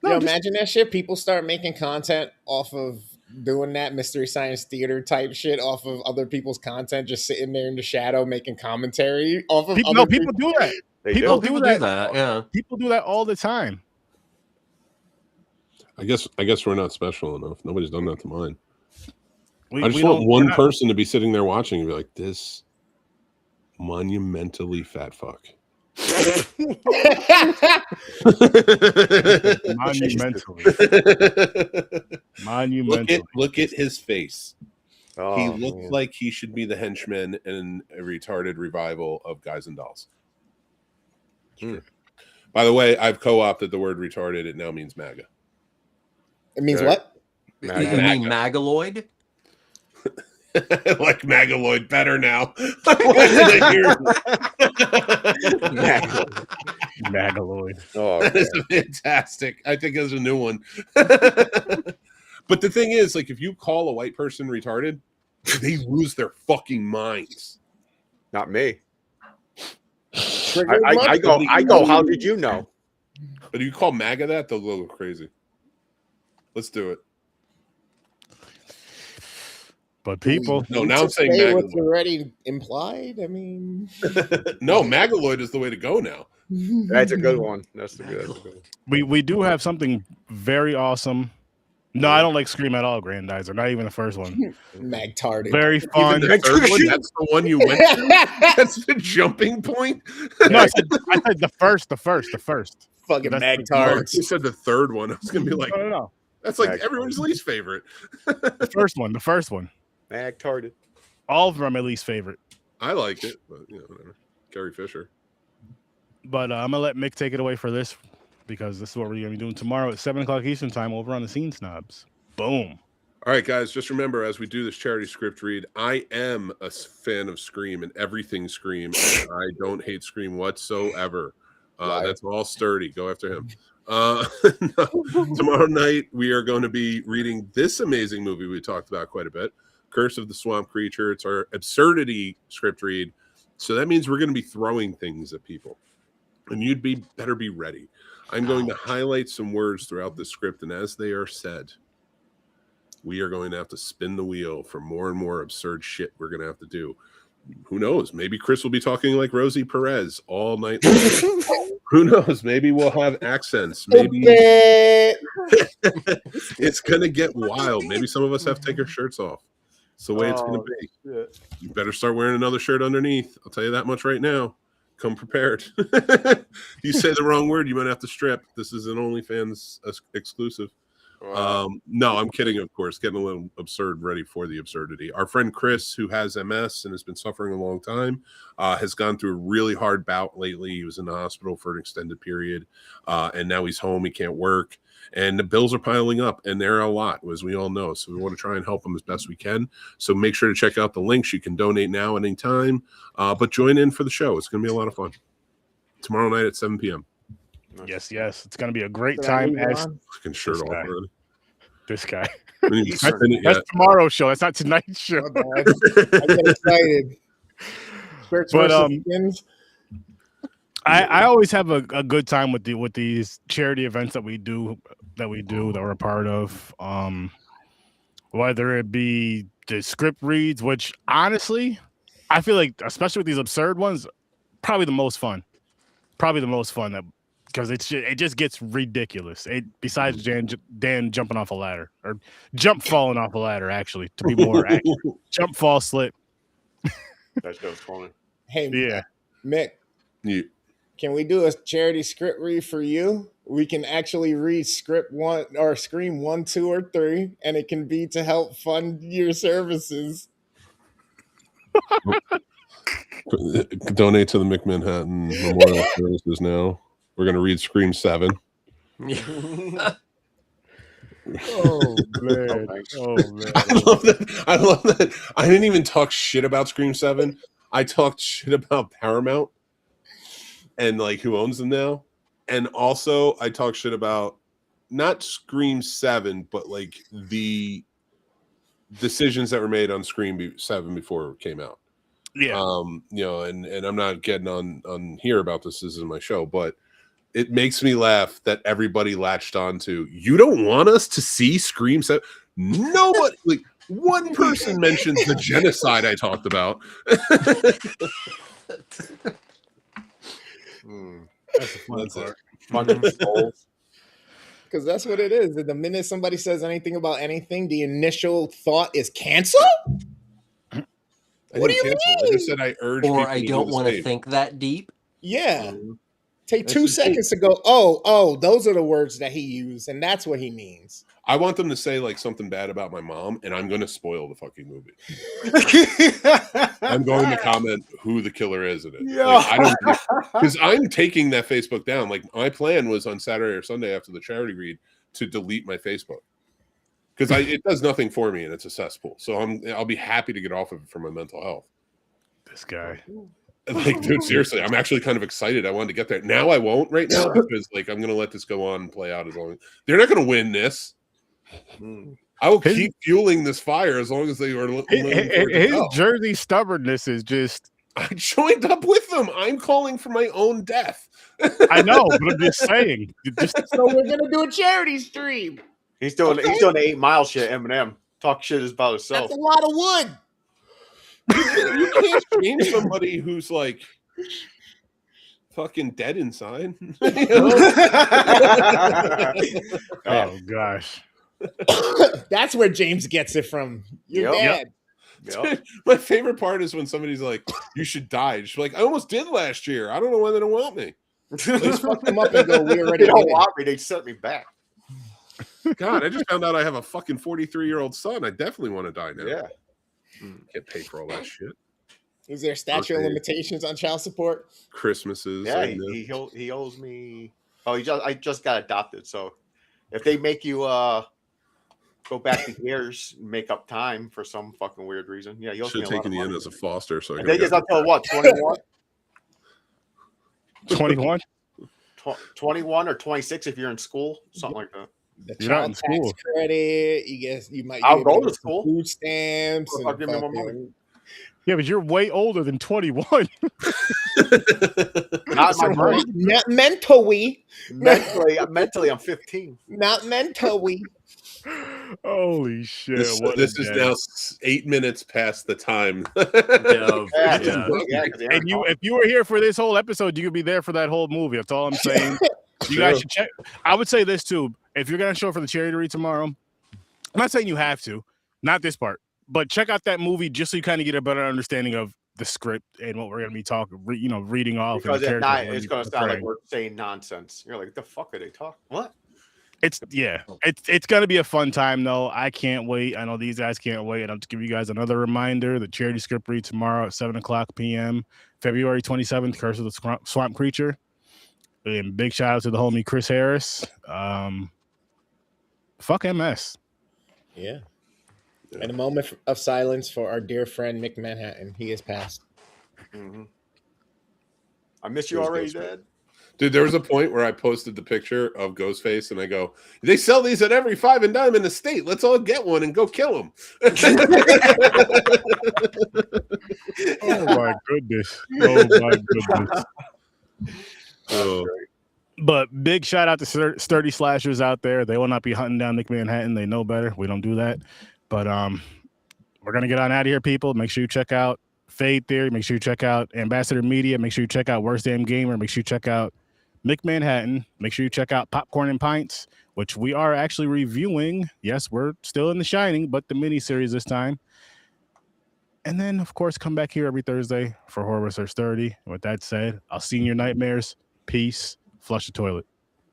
Speaker 3: Imagine that shit. People start making content off of doing that Mystery Science Theater type shit off of other people's content, just sitting there in the shadow making commentary off of
Speaker 2: people do that.
Speaker 1: People do that. Yeah.
Speaker 2: People do that all the time.
Speaker 5: I guess we're not special enough. Nobody's done that to mine. I just
Speaker 2: We
Speaker 5: want
Speaker 2: don't-
Speaker 5: one
Speaker 2: we're not-
Speaker 5: person to be sitting there watching and be like, this monumentally fat fuck.
Speaker 2: Monumentally.
Speaker 5: Look at his face.
Speaker 4: Oh,
Speaker 5: He looks like he should be the henchman in a retarded revival of Guys and Dolls. By the way, I've co-opted the word retarded. It now means MAGA.
Speaker 3: It means what?
Speaker 1: You mean Magaloid?
Speaker 5: Like Magaloid better now.
Speaker 2: Magaloid.
Speaker 4: Oh,
Speaker 5: That is fantastic. I think that's a new one. But the thing is, like, if you call a white person retarded, they lose their fucking minds.
Speaker 4: not me. I go. How did you know?
Speaker 5: But if you call MAGA that, they'll go crazy. Let's do it.
Speaker 2: But people,
Speaker 5: No, now I'm saying
Speaker 3: say what's
Speaker 5: Magaloid.
Speaker 3: already implied. I mean,
Speaker 5: No, Magaloid is the way to go now.
Speaker 4: That's a good one. That's a good one.
Speaker 2: we do have something very awesome. No, I don't like Scream at all, Grandizer. Not even the first one.
Speaker 3: Magtarded.
Speaker 2: Very
Speaker 5: Even
Speaker 2: fun.
Speaker 5: the third one, that's the one you went to? That's the jumping point?
Speaker 2: No, I said the first.
Speaker 3: Fucking
Speaker 2: That's
Speaker 3: magtards.
Speaker 5: You said the third one. I was going to be like,
Speaker 2: No.
Speaker 5: that's like
Speaker 4: Magtards.
Speaker 5: everyone's least favorite.
Speaker 2: The first one.
Speaker 4: Mag-tarded.
Speaker 2: All of them are my least favorite.
Speaker 5: I like it, but whatever. Carrie Fisher.
Speaker 2: But I'm gonna let Mick take it away for this because this is what we're gonna be doing tomorrow at 7:00 Eastern time over on the Scene Snobs. Boom.
Speaker 5: All right, guys, just remember as we do this charity script read, I am a fan of Scream and everything Scream. And I don't hate Scream whatsoever. That's all Sturdy. Go after him. No. Tomorrow night, we are going to be reading this amazing movie we talked about quite a bit, Curse of the Swamp Creature. It's our absurdity script read. So that means we're going to be throwing things at people. And you'd better be ready. I'm going to highlight some words throughout the script, and as they are said, we are going to have to spin the wheel for more and more absurd shit we're going to have to do. Who knows? Maybe Chris will be talking like Rosie Perez all night long. Who knows? Maybe we'll have accents. Maybe it's going to get wild. Maybe some of us have to take our shirts off. It's the way it's going to be.
Speaker 4: Shit.
Speaker 5: You better start wearing another shirt underneath. I'll tell you that much right now. Come prepared. You say the wrong word, you might have to strip. This is an OnlyFans exclusive.
Speaker 4: Wow.
Speaker 5: No, I'm kidding, of course. Getting a little absurd, ready for the absurdity. Our friend Chris, who has MS and has been suffering a long time, has gone through a really hard bout lately. He was in the hospital for an extended period, and now he's home. He can't work, and the bills are piling up, and they're a lot, as we all know. So we want to try and help him as best we can. So make sure to check out the links. You can donate now at any time, but join in for the show. It's going to be a lot of fun. Tomorrow night at 7 p.m.
Speaker 2: Yes. It's gonna be a great time. As
Speaker 5: Fucking shirt
Speaker 2: This
Speaker 5: off
Speaker 2: guy.
Speaker 5: already.
Speaker 2: this guy.
Speaker 5: We didn't even spin it
Speaker 2: That's
Speaker 5: yet.
Speaker 2: tomorrow's show. That's not tonight's show.
Speaker 3: My bad. I get excited. Shirts
Speaker 2: But,
Speaker 3: versus skins.
Speaker 2: I always have a good time with these charity events that we're a part of. Whether it be the script reads, which honestly, I feel like, especially with these absurd ones, probably the most fun. That because it just gets ridiculous. Besides Dan jumping off a ladder or falling off a ladder, actually, to be more accurate. Jump, fall, slip.
Speaker 4: That show's funny.
Speaker 3: Hey,
Speaker 2: Yeah.
Speaker 3: Mick.
Speaker 5: Yeah.
Speaker 3: Can we do a charity script read for you? We can actually read script 1 or Scream 1, 2, or 3, and it can be to help fund your services.
Speaker 5: Donate to the Mick Manhattan Memorial Services now. We're going to read Scream 7.
Speaker 2: Oh man! Oh man!
Speaker 5: I love that. I didn't even talk shit about Scream 7. I talked shit about Paramount and like who owns them now, and also I talked shit about not Scream 7, but like the decisions that were made on Scream 7 before it came out.
Speaker 2: Yeah.
Speaker 5: You know, and I'm not getting on here about this. This is my show, but it makes me laugh that everybody latched on to, you don't want us to see Scream 7. Nobody, like one person mentions the genocide I talked about.
Speaker 2: That's the fun part.
Speaker 3: Because that's what it is. The minute somebody says anything about anything, the initial thought is cancel? What do you mean?
Speaker 5: I just said I urge
Speaker 1: Or
Speaker 5: people
Speaker 1: I
Speaker 5: to
Speaker 1: don't
Speaker 5: do the
Speaker 1: want to
Speaker 5: same.
Speaker 1: think that deep.
Speaker 3: Yeah. Take
Speaker 5: That's
Speaker 3: 2
Speaker 5: just
Speaker 3: seconds to go, oh, those are the words that he used, and that's what he means.
Speaker 5: I want them to say like something bad about my mom, and I'm going to spoil the fucking movie. I'm going to comment who the killer is in it.
Speaker 4: Yeah.
Speaker 5: Like, I don't, because I'm taking that Facebook down. Like my plan was on Saturday or Sunday after the charity read to delete my Facebook because it does nothing for me and it's a cesspool. So I'll be happy to get off of it for my mental health.
Speaker 2: This guy.
Speaker 5: Like, dude, seriously, I'm actually kind of excited. I wanted to get there. Now I won't right now because like I'm gonna let this go on and play out as long as they're not gonna win this. I will keep fueling this fire as long as they are.
Speaker 2: His Jersey stubbornness is just.
Speaker 5: I joined up with them. I'm calling for my own death.
Speaker 2: I know, but I'm just saying.
Speaker 3: So we're gonna do a charity stream.
Speaker 4: He's doing the 8 Mile shit. Eminem talk shit about himself.
Speaker 3: That's a lot of wood.
Speaker 5: You can't change somebody who's like fucking dead inside. You know?
Speaker 2: Oh gosh.
Speaker 3: That's where James gets it from. Your dad.
Speaker 4: Yep.
Speaker 5: My favorite part is when somebody's like, "You should die." She's like, "I almost did last year. I don't know why they don't want me."
Speaker 3: Let's fuck them up and go. We already
Speaker 4: They don't
Speaker 3: did it.
Speaker 4: want me. They sent me back.
Speaker 5: God, I just found out I have a fucking 43-year-old son. I definitely want to die now.
Speaker 4: Yeah.
Speaker 5: Can't pay for all that shit.
Speaker 3: Is there statute of limitations on child support?
Speaker 5: Christmases.
Speaker 4: Yeah, he owes me. Oh, I just got adopted. So if they make you go back to years, make up time for some fucking weird reason, yeah, he owes me a lot of
Speaker 5: taken you in
Speaker 4: money.
Speaker 5: as a foster. So
Speaker 4: I think it's until what, 21?
Speaker 2: 21?
Speaker 4: 21 or 26 if you're in school, something like that.
Speaker 3: The
Speaker 2: You're not
Speaker 3: child
Speaker 2: in
Speaker 3: tax
Speaker 2: school.
Speaker 3: credit. You might.
Speaker 4: I'll
Speaker 3: be able
Speaker 4: go
Speaker 3: to
Speaker 4: to
Speaker 3: get some
Speaker 4: school.
Speaker 3: Food stamps.
Speaker 4: Well,
Speaker 3: And
Speaker 4: give me more
Speaker 3: fucking-
Speaker 4: money.
Speaker 2: Yeah, but you're way older than 21.
Speaker 4: Not my brain.
Speaker 3: Not mentally.
Speaker 4: Mentally, I'm 15.
Speaker 3: Not mentally.
Speaker 2: Holy shit.
Speaker 5: This is now 8 minutes past the time.
Speaker 2: And if you were here for this whole episode, you could be there for that whole movie. That's all I'm saying. You guys should check. I would say this too. If you're going to show up for the charity read tomorrow, I'm not saying you have to, not this part, but check out that movie just so you kind of get a better understanding of the script and what we're going to be talking, reading off.
Speaker 4: Because if not, it's going to sound like we're saying nonsense. You're like, what the fuck are they talking? What?
Speaker 2: It's going to be a fun time though. I can't wait. I know these guys can't wait. And I'll just give you guys another reminder: the charity script read tomorrow at 7:00 p.m. February 27th. Curse of the Swamp Creature. And big shout out to the homie Chris Harris. Fuck MS.
Speaker 3: Yeah. And a moment of silence for our dear friend Mick Manhattan. He has passed.
Speaker 4: Mm-hmm. I miss you already, Dad.
Speaker 5: Dude, there was a point where I posted the picture of Ghostface and I go, they sell these at every 5 and dime in the state. Let's all get one and go kill them.
Speaker 2: Oh my goodness. Oh my goodness.
Speaker 5: Oh.
Speaker 2: But big shout out to sturdy slashers out there. They will not be hunting down Mick Manhattan. They know better. We don't do that. But we're gonna get on out of here, people. Make sure you check out Fade Theory. Make sure you check out Ambassador Media. Make sure you check out Worst Damn Gamer. Make sure you check out Mick Manhattan. Make sure you check out Popcorn and Pints, which we are actually reviewing. Yes, we're still in The Shining, but the miniseries this time. And then, of course, come back here every Thursday for Horror Research 30. And with that said, I'll see you in your nightmares. Peace. Flush the toilet.